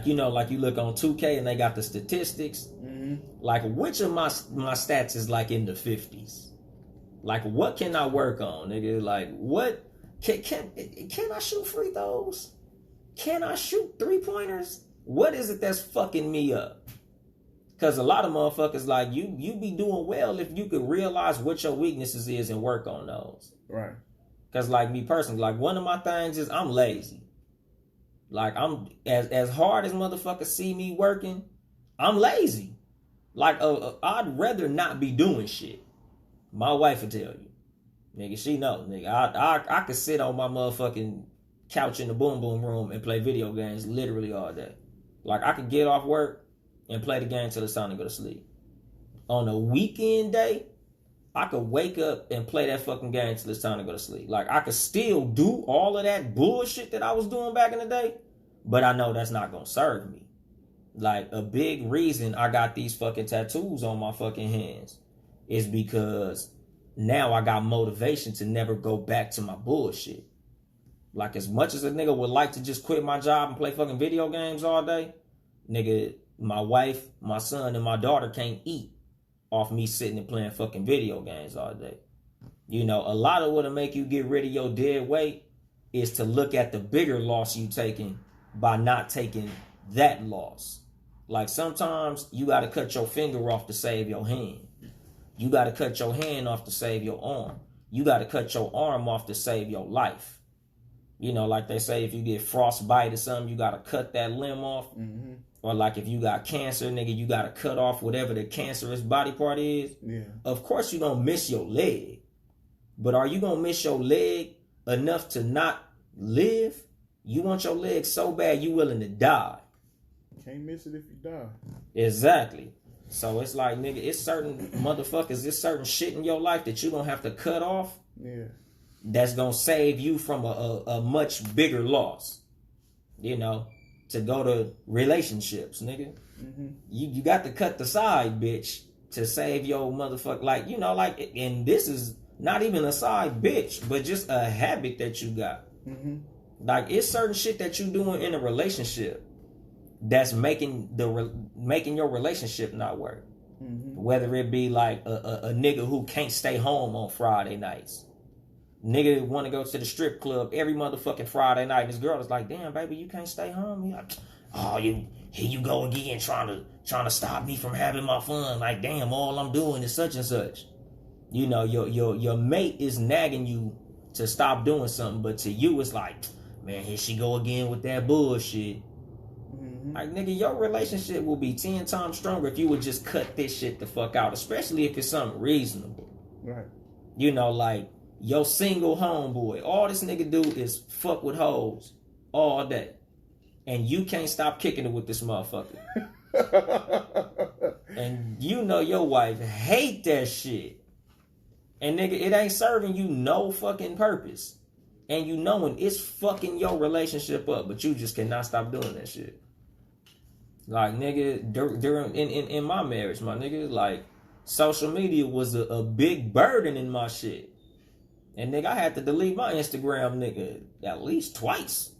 you know, like you look on 2K and they got the statistics. Mm-hmm. Like, which of my stats is, like, in the 50s? Like, what can I work on, nigga? Like, what can I shoot free throws? Can I shoot 3-pointers? What is it that's fucking me up? Because a lot of motherfuckers, like, you be doing well if you could realize what your weaknesses is and work on those. Right. Because, like, me personally, like, one of my things is I'm lazy. Like, I'm, as hard as motherfuckers see me working, I'm lazy. Like, I'd rather not be doing shit. My wife will tell you. Nigga, she know. Nigga, I could sit on my motherfucking couch in the boom boom room and play video games literally all day. Like, I could get off work and play the game till it's time to go to sleep. On a weekend day, I could wake up and play that fucking game till it's time to go to sleep. Like, I could still do all of that bullshit that I was doing back in the day, but I know that's not gonna serve me. Like, a big reason I got these fucking tattoos on my fucking hands is because now I got motivation to never go back to my bullshit. Like, as much as a nigga would like to just quit my job and play fucking video games all day, nigga, my wife, my son, and my daughter can't eat off me sitting and playing fucking video games all day. You know, a lot of what'll make you get rid of your dead weight is to look at the bigger loss you taking by not taking that loss. Like, sometimes you got to cut your finger off to save your hand. You got to cut your hand off to save your arm. You got to cut your arm off to save your life. You know, like they say, if you get frostbite or something, you got to cut that limb off. Mm-hmm. Or like if you got cancer, nigga, you got to cut off whatever the cancerous body part is. Yeah. Of course you don't miss your leg. But are you going to miss your leg enough to not live? You want your leg so bad you willing to die. Can't miss it if you die. Exactly. So it's like, nigga, it's certain motherfuckers, it's certain shit in your life that you don't have to cut off. Yeah. That's going to save you from a much bigger loss. You know, to go to relationships, nigga. Mm-hmm. You got to cut the side, bitch, to save your motherfucker. Like, you know, like, and this is not even a side bitch, but just a habit that you got. Mm-hmm. Like, it's certain shit that you doing in a relationship that's making your relationship not work. Mm-hmm. Whether it be like a nigga who can't stay home on Friday nights. Nigga want to go to the strip club every motherfucking Friday night. And this girl is like, damn, baby, you can't stay home? He like, oh, here you go again, trying to stop me from having my fun. Like, damn, all I'm doing is such and such. You know, your mate is nagging you to stop doing something, but to you it's like, man, here she go again with that bullshit. Mm-hmm. Like, nigga, your relationship will be 10 times stronger if you would just cut this shit the fuck out, especially if it's something reasonable. Right. You know, like, your single homeboy, all this nigga do is fuck with hoes all day. And you can't stop kicking it with this motherfucker. And you know your wife hate that shit. And nigga, it ain't serving you no fucking purpose. And you knowing it's fucking your relationship up, but you just cannot stop doing that shit. Like, nigga, during in my marriage, my nigga, like, social media was a big burden in my shit. And nigga, I had to delete my Instagram, nigga, at least twice.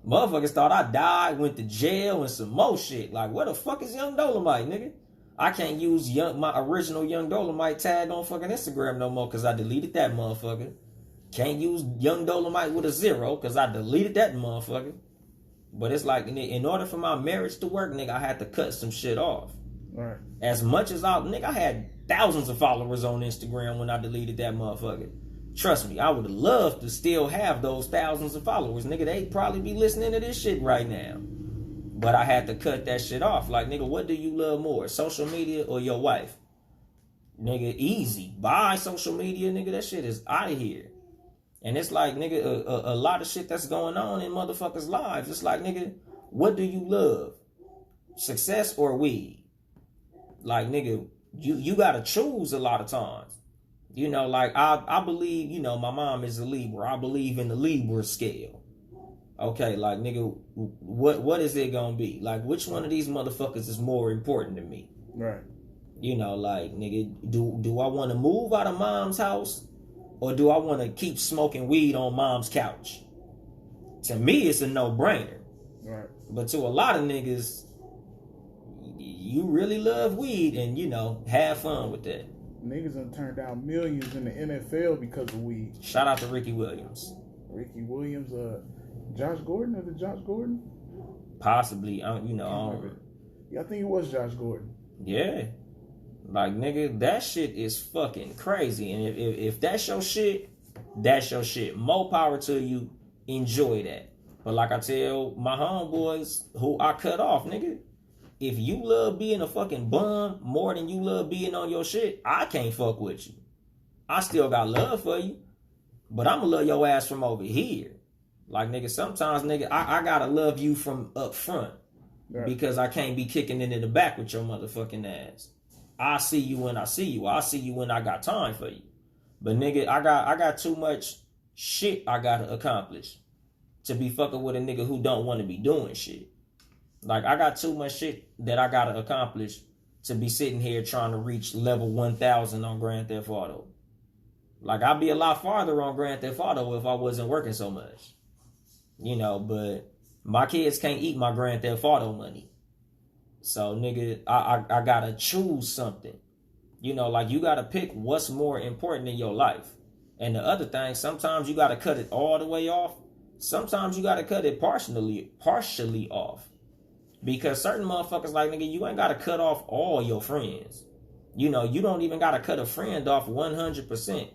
Motherfuckers thought I died, went to jail, and some more shit. Like, what the fuck is Yung Dolemite, nigga? I can't use my original Yung Dolemite tag on fucking Instagram no more because I deleted that motherfucker. Can't use Yung Dolemite with a 0 because I deleted that motherfucker. But it's like, in order for my marriage to work, nigga, I had to cut some shit off. Right. As much as I had thousands of followers on Instagram when I deleted that motherfucker. Trust me, I would have loved to still have those thousands of followers. Nigga, they'd probably be listening to this shit right now. But I had to cut that shit off. Like, nigga, what do you love more? Social media or your wife? Nigga, easy. Buy social media, nigga. That shit is out of here. And it's like, nigga, a lot of shit that's going on in motherfuckers' lives. It's like, nigga, what do you love? Success or weed? Like, nigga, you gotta choose a lot of times. You know, like, I believe, you know, my mom is a Libra. I believe in the Libra scale. Okay, like, nigga, what is it gonna be? Like, which one of these motherfuckers is more important to me? Right. You know, like, nigga, do I want to move out of mom's house? Or do I want to keep smoking weed on mom's couch? To me, it's a no-brainer. Right. But to a lot of niggas, you really love weed and, you know, have fun with that. Niggas done turned down millions in the NFL because of weed. Shout out to Ricky Williams. Ricky Williams, Josh Gordon, is it Josh Gordon? Possibly, you know. Yeah, I think it was Josh Gordon. Yeah. Like, nigga, that shit is fucking crazy. And if that's your shit, that's your shit. More power to you. Enjoy that. But like I tell my homeboys who I cut off, nigga, if you love being a fucking bum more than you love being on your shit, I can't fuck with you. I still got love for you, but I'ma love your ass from over here. Like, nigga, sometimes, nigga, I gotta love you from up front. Right. Because I can't be kicking it in the back with your motherfucking ass. I see you when I see you. I see you when I got time for you. But nigga, I got too much shit I gotta accomplish to be fucking with a nigga who don't want to be doing shit. Like, I got too much shit that I gotta accomplish to be sitting here trying to reach level 1000 on Grand Theft Auto. Like, I'd be a lot farther on Grand Theft Auto if I wasn't working so much. You know, but my kids can't eat my Grand Theft Auto money. So, nigga, I gotta choose something. You know, like, you gotta pick what's more important in your life. And the other thing, sometimes you gotta cut it all the way off. Sometimes you gotta cut it partially off. Because certain motherfuckers like, nigga, you ain't gotta cut off all your friends. You know, you don't even gotta cut a friend off 100%.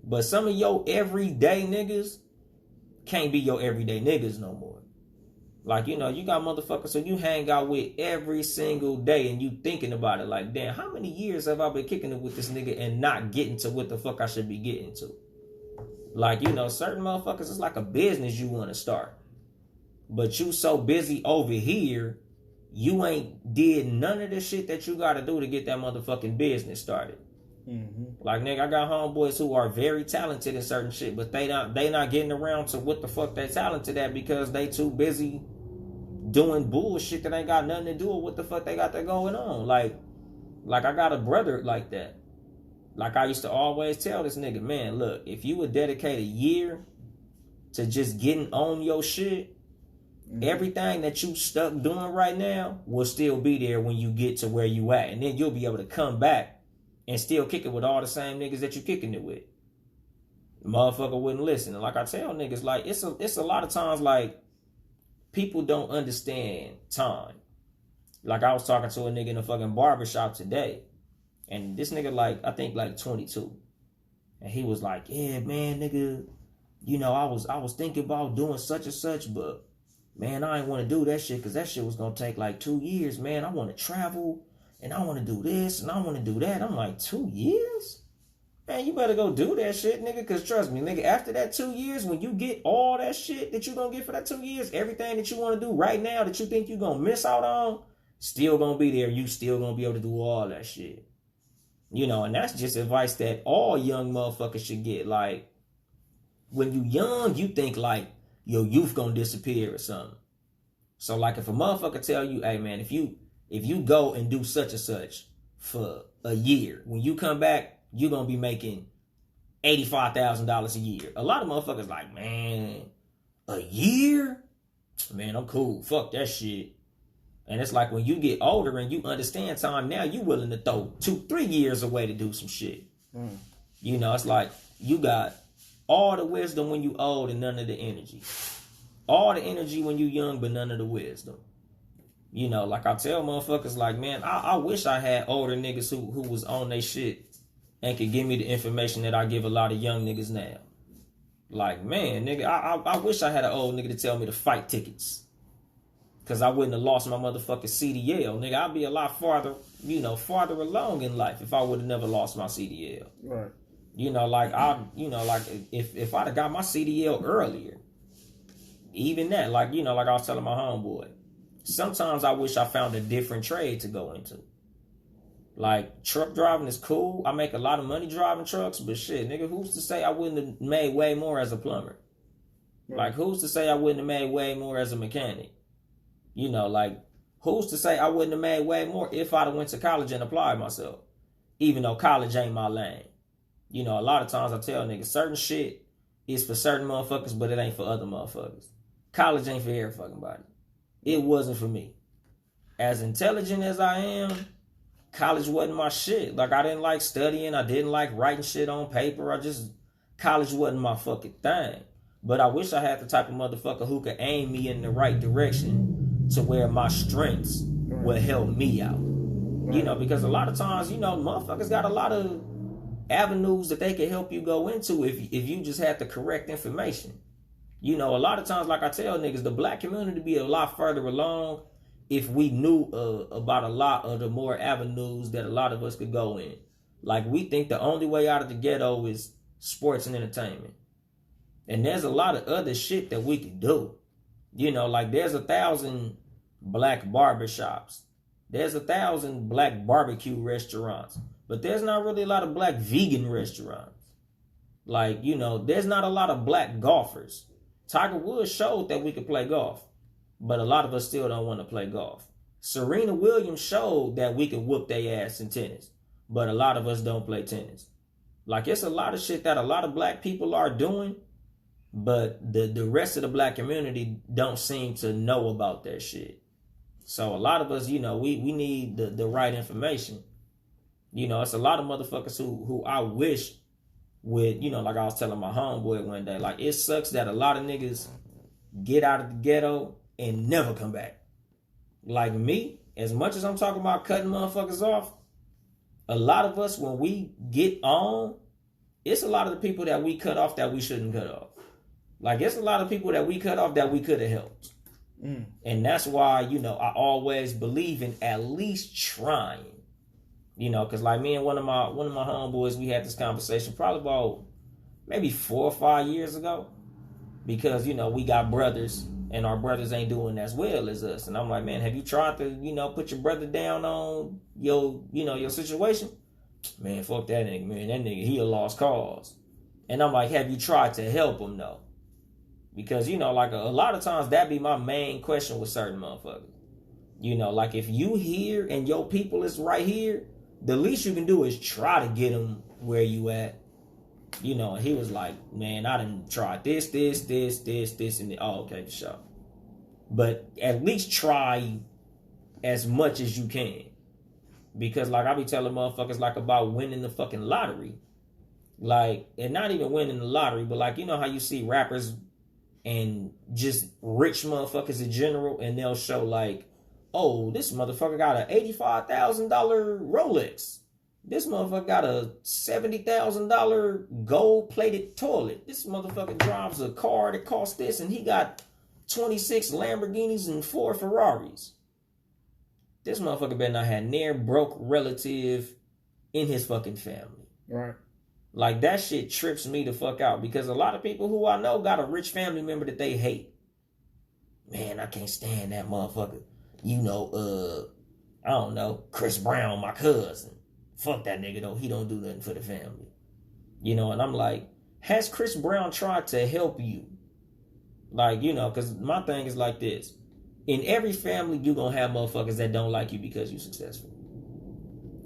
But some of your everyday niggas can't be your everyday niggas no more. Like, you know, you got motherfuckers who you hang out with every single day and you thinking about it like, damn, how many years have I been kicking it with this nigga and not getting to what the fuck I should be getting to? Like, you know, certain motherfuckers, it's like a business you want to start. But you so busy over here, you ain't did none of the shit that you got to do to get that motherfucking business started. Mm-hmm. Like, nigga, I got homeboys who are very talented in certain shit, but they not getting around to what the fuck they talented at because they too busy doing bullshit that ain't got nothing to do with what the fuck they got that going on. Like I got a brother like that. Like, I used to always tell this nigga, man, look, if you would dedicate a year to just getting on your shit, everything that you stuck doing right now will still be there when you get to where you at. And then you'll be able to come back and still kick it with all the same niggas that you kicking it with. The motherfucker wouldn't listen. And like I tell niggas, like, it's a lot of times, like, people don't understand time. Like, I was talking to a nigga in a fucking barbershop today. And this nigga, like, I think, like, 22. And he was like, yeah, man, nigga, you know, I was thinking about doing such and such, but, man, I ain't want to do that shit because that shit was going to take, like, 2 years, man. I want to travel, and I want to do this, and I want to do that. I'm like, 2 years? Man, you better go do that shit, nigga, because trust me, nigga, after that 2 years, when you get all that shit that you going to get for that 2 years, everything that you want to do right now that you think you going to miss out on, still going to be there. You still going to be able to do all that shit. You know, and that's just advice that all young motherfuckers should get. Like, when you young, you think, like, your youth gonna disappear or something. So, like, if a motherfucker tell you, hey, man, if you go and do such and such for a year, when you come back, you're gonna be making $85,000 a year. A lot of motherfuckers like, man, a year? Man, I'm cool. Fuck that shit. And it's like when you get older and you understand time now, you willing to throw 2-3 years away to do some shit. You know, it's like you got all the wisdom when you old and none of the energy. All the energy when you young, but none of the wisdom. You know, like I tell motherfuckers, like, man, I wish I had older niggas who was on they shit and could give me the information that I give a lot of young niggas now. Like, man, nigga, I wish I had an old nigga to tell me to fight tickets. Because I wouldn't have lost my motherfucking CDL. Nigga, I'd be a lot farther along in life if I would have never lost my CDL. Right. You know, like, if I'd have got my CDL earlier, even that, like, you know, like I was telling my homeboy, sometimes I wish I found a different trade to go into. Like, truck driving is cool. I make a lot of money driving trucks, but shit, nigga, who's to say I wouldn't have made way more as a plumber? Right. Like, who's to say I wouldn't have made way more as a mechanic? You know, like, who's to say I wouldn't have made way more if I'd have went to college and applied myself? Even though college ain't my lane. You know, a lot of times I tell niggas, certain shit is for certain motherfuckers, but it ain't for other motherfuckers. College ain't for every fucking body. It wasn't for me. As intelligent as I am, college wasn't my shit. Like, I didn't like studying. I didn't like writing shit on paper. College wasn't my fucking thing. But I wish I had the type of motherfucker who could aim me in the right direction to where my strengths would help me out. You know, because a lot of times, you know, motherfuckers got a lot of avenues that they can help you go into if you just have the correct information. You know, a lot of times, like I tell niggas, the black community be a lot further along if we knew about a lot of the more avenues that a lot of us could go in. Like, we think the only way out of the ghetto is sports and entertainment. And there's a lot of other shit that we can do. You know, like, there's 1,000 black barbershops. There's 1,000 black barbecue restaurants, but there's not really a lot of black vegan restaurants. Like, you know, there's not a lot of black golfers. Tiger Woods showed that we could play golf, but a lot of us still don't want to play golf. Serena Williams showed that we could whoop their ass in tennis, but a lot of us don't play tennis. Like, it's a lot of shit that a lot of black people are doing, but the rest of the black community don't seem to know about that shit. So a lot of us, you know, we need the right information. You know, it's a lot of motherfuckers who I wish would, you know, like I was telling my homeboy one day, like, it sucks that a lot of niggas get out of the ghetto and never come back. Like me, as much as I'm talking about cutting motherfuckers off, a lot of us, when we get on, it's a lot of the people that we cut off that we shouldn't cut off. Like, it's a lot of people that we cut off that we could have helped. And that's why, you know, I always believe in at least trying. You know, because like me and one of my homeboys, we had this conversation probably about maybe 4 or 5 years ago. Because, you know, we got brothers and our brothers ain't doing as well as us. And I'm like, man, have you tried to, you know, put your brother down on your, you know, your situation? Man, fuck that nigga, man. That nigga, he a lost cause. And I'm like, have you tried to help him though? Because, you know, like a lot of times that be my main question with certain motherfuckers. You know, like if you here and your people is right here, the least you can do is try to get them where you at. You know, and he was like, man, I done tried this, and this. Oh, okay, for sure. But at least try as much as you can. Because like I be telling motherfuckers like about winning the fucking lottery. Like, and not even winning the lottery, but like, you know how you see rappers and just rich motherfuckers in general, and they'll show like, oh, this motherfucker got an $85,000 Rolex. This motherfucker got a $70,000 gold-plated toilet. This motherfucker drives a car that costs this, and he got 26 Lamborghinis and 4 Ferraris. This motherfucker better not have near broke relative in his fucking family. Right. Like, that shit trips me the fuck out, because a lot of people who I know got a rich family member that they hate. Man, I can't stand that motherfucker. You know, I don't know, Chris Brown, my cousin. Fuck that nigga though. He don't do nothing for the family. You know, and I'm like, has Chris Brown tried to help you? Like, you know, because my thing is like this. In every family, you gonna have motherfuckers that don't like you because you successful.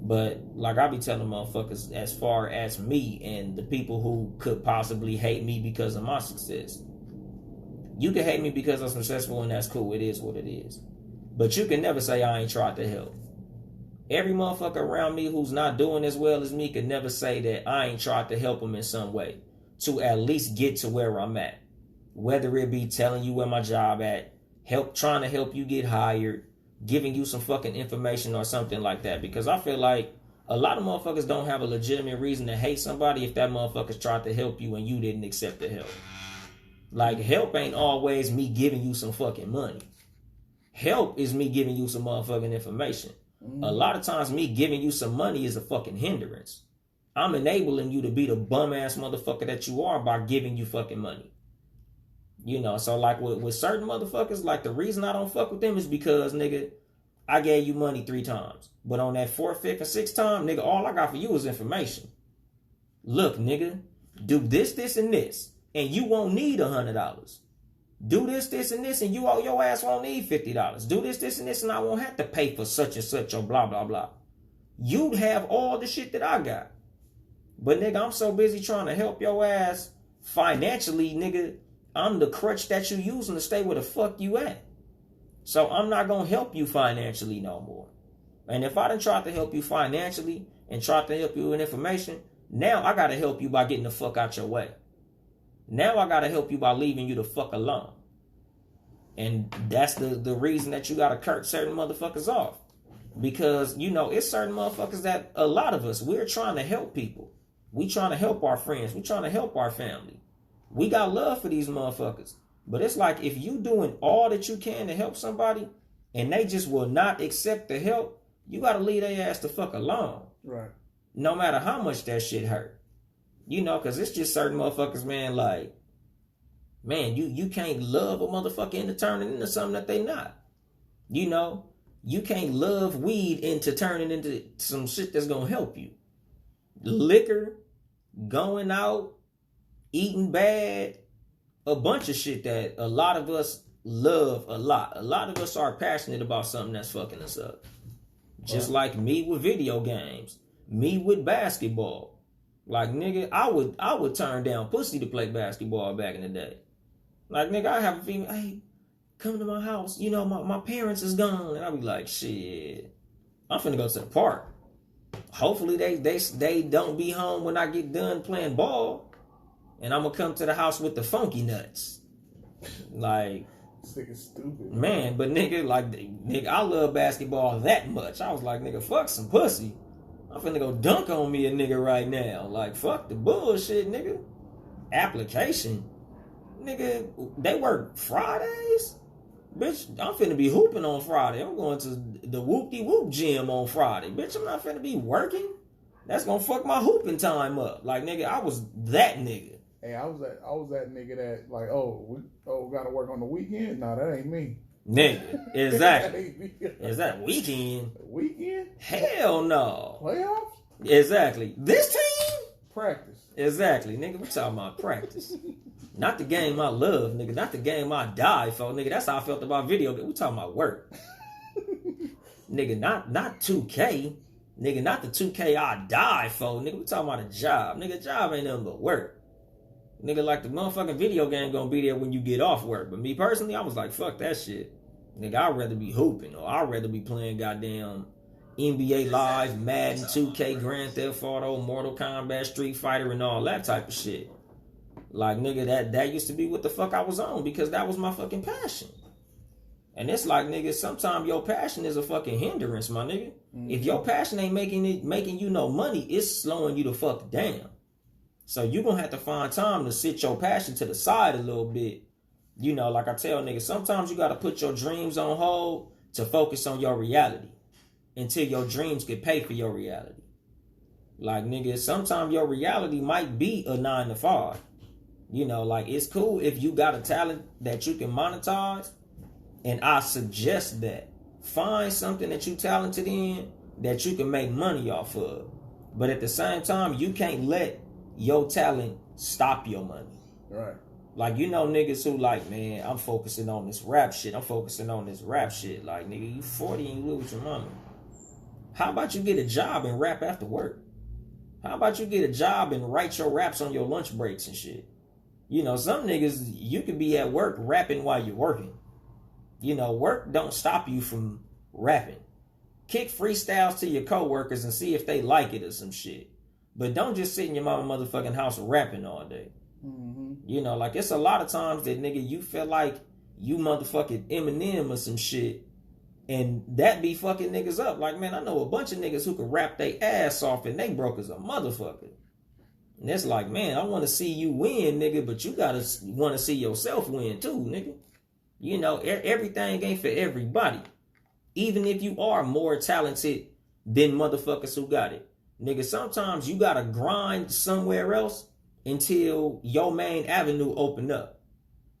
But like I be telling motherfuckers, as far as me and the people who could possibly hate me because of my success, you can hate me because I'm successful, and that's cool. It is what it is. But you can never say I ain't tried to help. Every motherfucker around me who's not doing as well as me can never say that I ain't tried to help them in some way to at least get to where I'm at. Whether it be telling you where my job at, trying to help you get hired, giving you some fucking information or something like that. Because I feel like a lot of motherfuckers don't have a legitimate reason to hate somebody if that motherfucker's tried to help you and you didn't accept the help. Like, help ain't always me giving you some fucking money. Help is me giving you some motherfucking information. A lot of times me giving you some money is a fucking hindrance. I'm enabling you to be the bum ass motherfucker that you are by giving you fucking money. You know, so like with certain motherfuckers, like the reason I don't fuck with them is because, nigga, I gave you money 3 times. But on that 4th, 5th, and 6th time, nigga, all I got for you is information. Look, nigga, do this, and this, and you won't need $100. Do this, and this, and your ass won't need $50. Do this, and this, and I won't have to pay for such and such or blah, blah, blah. You'd have all the shit that I got. But, nigga, I'm so busy trying to help your ass financially, nigga. I'm the crutch that you using to stay where the fuck you at. So I'm not going to help you financially no more. And if I done tried to help you financially and tried to help you with information, now I got to help you by getting the fuck out your way. Now I got to help you by leaving you the fuck alone. And that's the reason that you got to cut certain motherfuckers off. Because, you know, it's certain motherfuckers that a lot of us, we're trying to help people. We trying to help our friends. We trying to help our family. We got love for these motherfuckers. But it's like, if you doing all that you can to help somebody and they just will not accept the help, you got to leave their ass the fuck alone. Right. No matter how much that shit hurt. You know, because it's just certain motherfuckers, man, like, man, you can't love a motherfucker into turning into something that they not. You know, you can't love weed into turning into some shit that's gonna help you. Liquor, going out, eating bad, a bunch of shit that a lot of us love a lot. A lot of us are passionate about something that's fucking us up. Just like me with video games, me with basketball. Like, nigga, I would turn down pussy to play basketball back in the day. Like, nigga, I have a feeling, hey, come to my house. You know, my parents is gone. And I'll be like, shit, I'm finna go to the park. Hopefully they don't be home when I get done playing ball. And I'm gonna come to the house with the funky nuts. Like, this nigga's stupid. Man, but nigga, I love basketball that much. I was like, nigga, fuck some pussy. I'm finna go dunk on me a nigga right now. Like, fuck the bullshit, nigga. Application. Nigga, they work Fridays? Bitch, I'm finna be hooping on Friday. I'm going to the whoop-de-whoop gym on Friday. Bitch, I'm not finna be working. That's gonna fuck my hooping time up. Like, nigga, I was that nigga. Hey, I was that nigga that like, we gotta work on the weekend? Nah, that ain't me. Nigga, exactly. Is that weekend? Weekend? Hell no. Playoffs? Exactly. This team? Practice. Exactly, nigga. We talking about practice. Not the game I love, nigga. Not the game I die for, nigga. That's how I felt about video games. We talking about work. Nigga, not 2K. Nigga, not the 2K I die for, nigga. We talking about a job. Nigga, job ain't nothing but work. Nigga, like the motherfucking video game gonna be there when you get off work. But me personally, I was like, fuck that shit. Nigga, I'd rather be hooping, or I'd rather be playing goddamn NBA Live, Madden, 2K, Grand Theft Auto, Mortal Kombat, Street Fighter, and all that type of shit. Like, nigga, that used to be what the fuck I was on, because that was my fucking passion. And it's like, nigga, sometimes your passion is a fucking hindrance, my nigga. Mm-hmm. If your passion ain't making you no money, it's slowing you the fuck down. So you gonna have to find time to sit your passion to the side a little bit. You know, like I tell niggas, sometimes you gotta put your dreams on hold to focus on your reality until your dreams can pay for your reality. Like, nigga, sometimes your reality might be a 9 to 5. You know, like, it's cool if you got a talent that you can monetize, and I suggest that. Find something that you talented in that you can make money off of. But at the same time, you can't let your talent stop your money. Right. Like, you know niggas who like, man, I'm focusing on this rap shit. Like, nigga, you 40 and you live with your mama. How about you get a job and rap after work? How about you get a job and write your raps on your lunch breaks and shit? You know, some niggas, you could be at work rapping while you're working. You know, work don't stop you from rapping. Kick freestyles to your coworkers and see if they like it or some shit. But don't just sit in your mama motherfucking house rapping all day. Mm-hmm. You know, like, it's a lot of times that, nigga, you feel like you motherfucking Eminem or some shit, and that be fucking niggas up. Like, man, I know a bunch of niggas who can rap their ass off and they broke as a motherfucker. And it's like, man, I want to see you win, nigga, but you gotta want to see yourself win too, nigga. You know, everything ain't for everybody. Even if you are more talented than motherfuckers who got it. Nigga, sometimes you gotta grind somewhere else until your main avenue open up.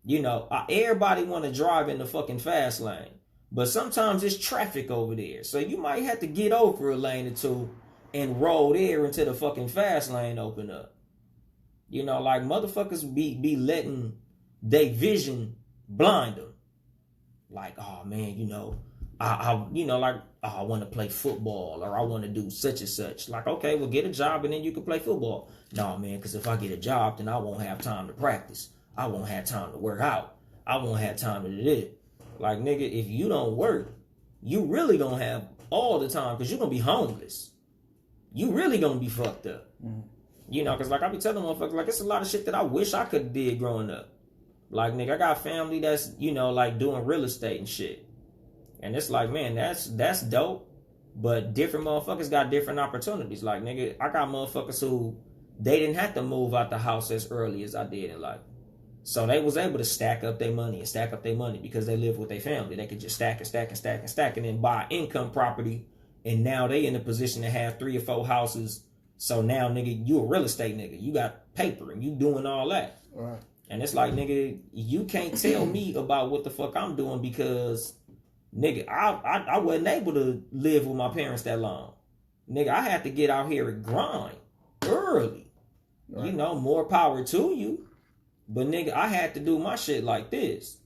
You know, everybody want to drive in the fucking fast lane, but sometimes it's traffic over there. So you might have to get over a lane or two and roll there until the fucking fast lane open up. You know, like, motherfuckers be letting they vision blind them. Like, oh man, you know, I want to play football, or I want to do such and such. Like, okay, well, get a job and then you can play football. No, man, because if I get a job, then I won't have time to practice. I won't have time to work out. I won't have time to do this. Like, nigga, if you don't work, you really gonna have all the time, because you're gonna be homeless. You really gonna be fucked up. Mm-hmm. You know, because like I be telling motherfuckers, like, it's a lot of shit that I wish I could have did growing up. Like, nigga, I got family that's, you know, like, doing real estate and shit. And it's like, man, that's dope. But different motherfuckers got different opportunities. Like, nigga, I got motherfuckers who, they didn't have to move out the house as early as I did in life. So they was able to stack up their money because they live with their family. They could just stack and then buy income property. And now they in a position to have 3 or 4 houses. So now, nigga, you a real estate nigga. You got paper and you doing all that. All right. And it's like, nigga, you can't tell me about what the fuck I'm doing, because Nigga, I wasn't able to live with my parents that long. Nigga, I had to get out here and grind early. Right. You know, more power to you. But nigga, I had to do my shit like this.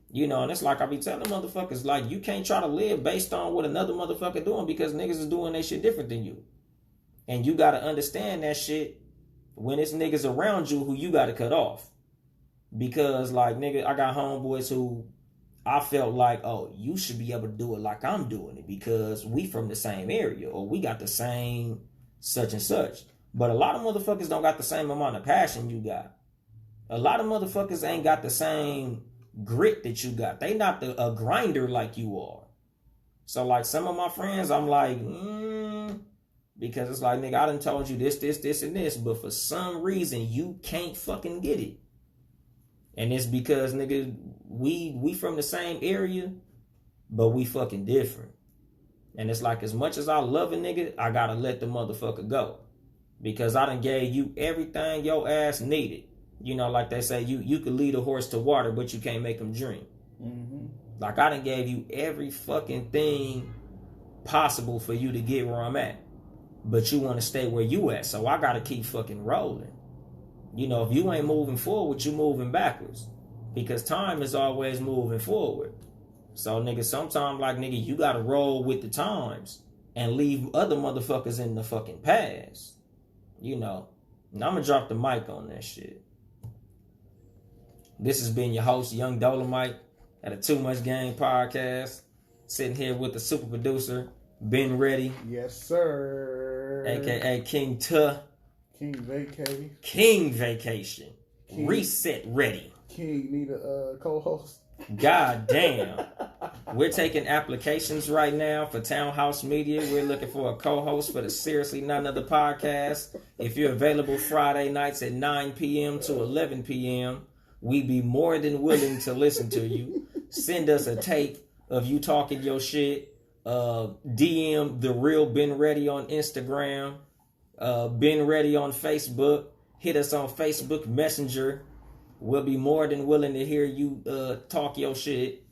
You know, and it's like I be telling motherfuckers, like, you can't try to live based on what another motherfucker doing because niggas is doing their shit different than you. And you gotta understand that shit when it's niggas around you who you gotta cut off. Because, like, nigga, I got homeboys who I felt like, oh, you should be able to do it like I'm doing it because we from the same area or we got the same such and such. But a lot of motherfuckers don't got the same amount of passion you got. A lot of motherfuckers ain't got the same grit that you got. They not a grinder like you are. So, like, some of my friends, I'm like, because it's like, nigga, I done told you this, and this, but for some reason, you can't fucking get it. And it's because, nigga, we from the same area, but we fucking different. And it's like, as much as I love a nigga, I gotta let the motherfucker go. Because I done gave you everything your ass needed. You know, like they say, you could lead a horse to water, but you can't make him drink. Mm-hmm. Like, I done gave you every fucking thing possible for you to get where I'm at. But you want to stay where you at, so I gotta keep fucking rolling. You know, if you ain't moving forward, you moving backwards. Because time is always moving forward. So, nigga, sometimes, like, nigga, you gotta roll with the times and leave other motherfuckers in the fucking past. You know, and I'm gonna drop the mic on that shit. This has been your host, Yung Dolemite, at a Too Much Game podcast. Sitting here with the super producer, Ben Ready. Yes, sir. AKA King Tuh. King Vacay. King Vacation. King, Reset Ready. King need a co-host. God damn. We're taking applications right now for Townhouse Media. We're looking for a co-host for the Seriously Not Another podcast. If you're available Friday nights at 9 p.m. to 11 p.m., we'd be more than willing to listen to you. Send us a tape of you talking your shit. DM The Real Ben Ready on Instagram. Ben Ready on Facebook. Hit us on Facebook Messenger. We'll be more than willing to hear you talk your shit.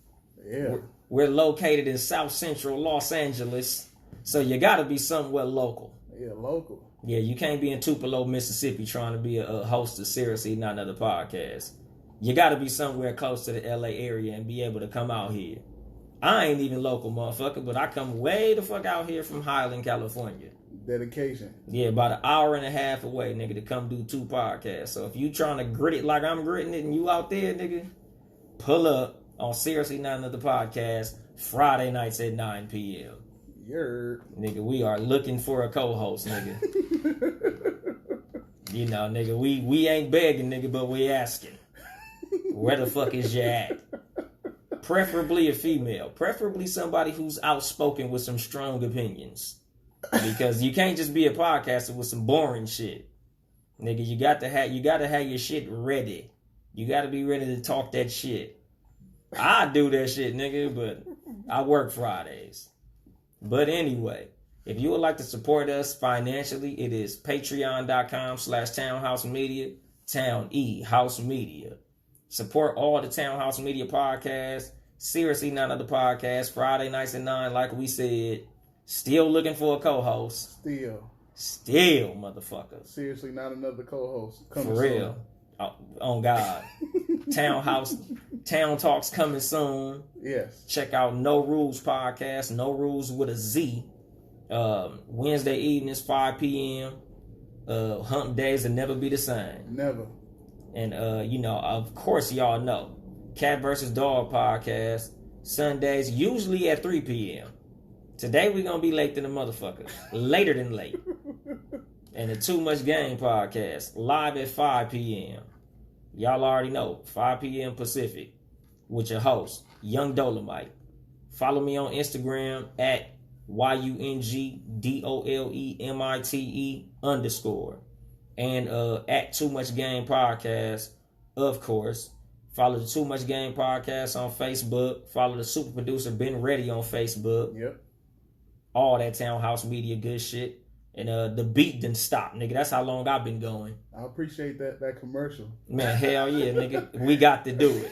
Yeah. We're located in South Central Los Angeles, so you gotta be somewhere local. Yeah, local. Yeah, you can't be in Tupelo, Mississippi trying to be a host of Seriously Not Another podcast. You gotta be somewhere close to the LA area and be able to come out here. I ain't even local, motherfucker, but I come way the fuck out here from Highland, California. Dedication. Yeah, about an hour and a half away, nigga, to come do 2 podcasts. So if you trying to grit it like I'm gritting it and you out there, nigga, pull up on Seriously Not Another podcast Friday nights at 9 p.m. Nigga, we are looking for a co-host, nigga. You know, nigga, we ain't begging, nigga, but we asking. Where the fuck is you at? Preferably a female. Preferably somebody who's outspoken with some strong opinions. Because you can't just be a podcaster with some boring shit. Nigga, you gotta have your shit ready. You gotta be ready to talk that shit. I do that shit, nigga, but I work Fridays. But anyway, if you would like to support us financially, it is patreon.com/townhousemedia, Town E House Media. Support all the Townhouse Media podcasts. Seriously Not Another podcast. Friday nights at 9, like we said. Still looking for a co-host. Still, motherfucker. Seriously Not Another co-host. For real. On God. Town Talks coming soon. Yes. Check out No Rules podcast. No Rules with a Z. Wednesday evenings, 5 p.m. Hump days will never be the same. Never. And, you know, of course y'all know. Cat vs. Dog podcast. Sundays, usually at 3 p.m. Today we're going to be late than a motherfucker. Later than late. And the Too Much Game podcast. Live at 5 p.m. Y'all already know. 5 p.m. Pacific. With your host, Yung Dolemite. Follow me on Instagram at YUNGDOLEMITE_. And at Too Much Game podcast, of course. Follow the Too Much Game podcast on Facebook. Follow the super producer Ben Ready on Facebook. Yep. All that Townhouse Media good shit. And the beat didn't stop, nigga. That's how long I've been going. I appreciate that commercial. Man, hell yeah, nigga. We got to do it.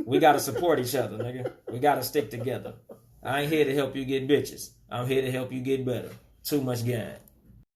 We gotta support each other, nigga. We gotta stick together. I ain't here to help you get bitches. I'm here to help you get better. Too much game.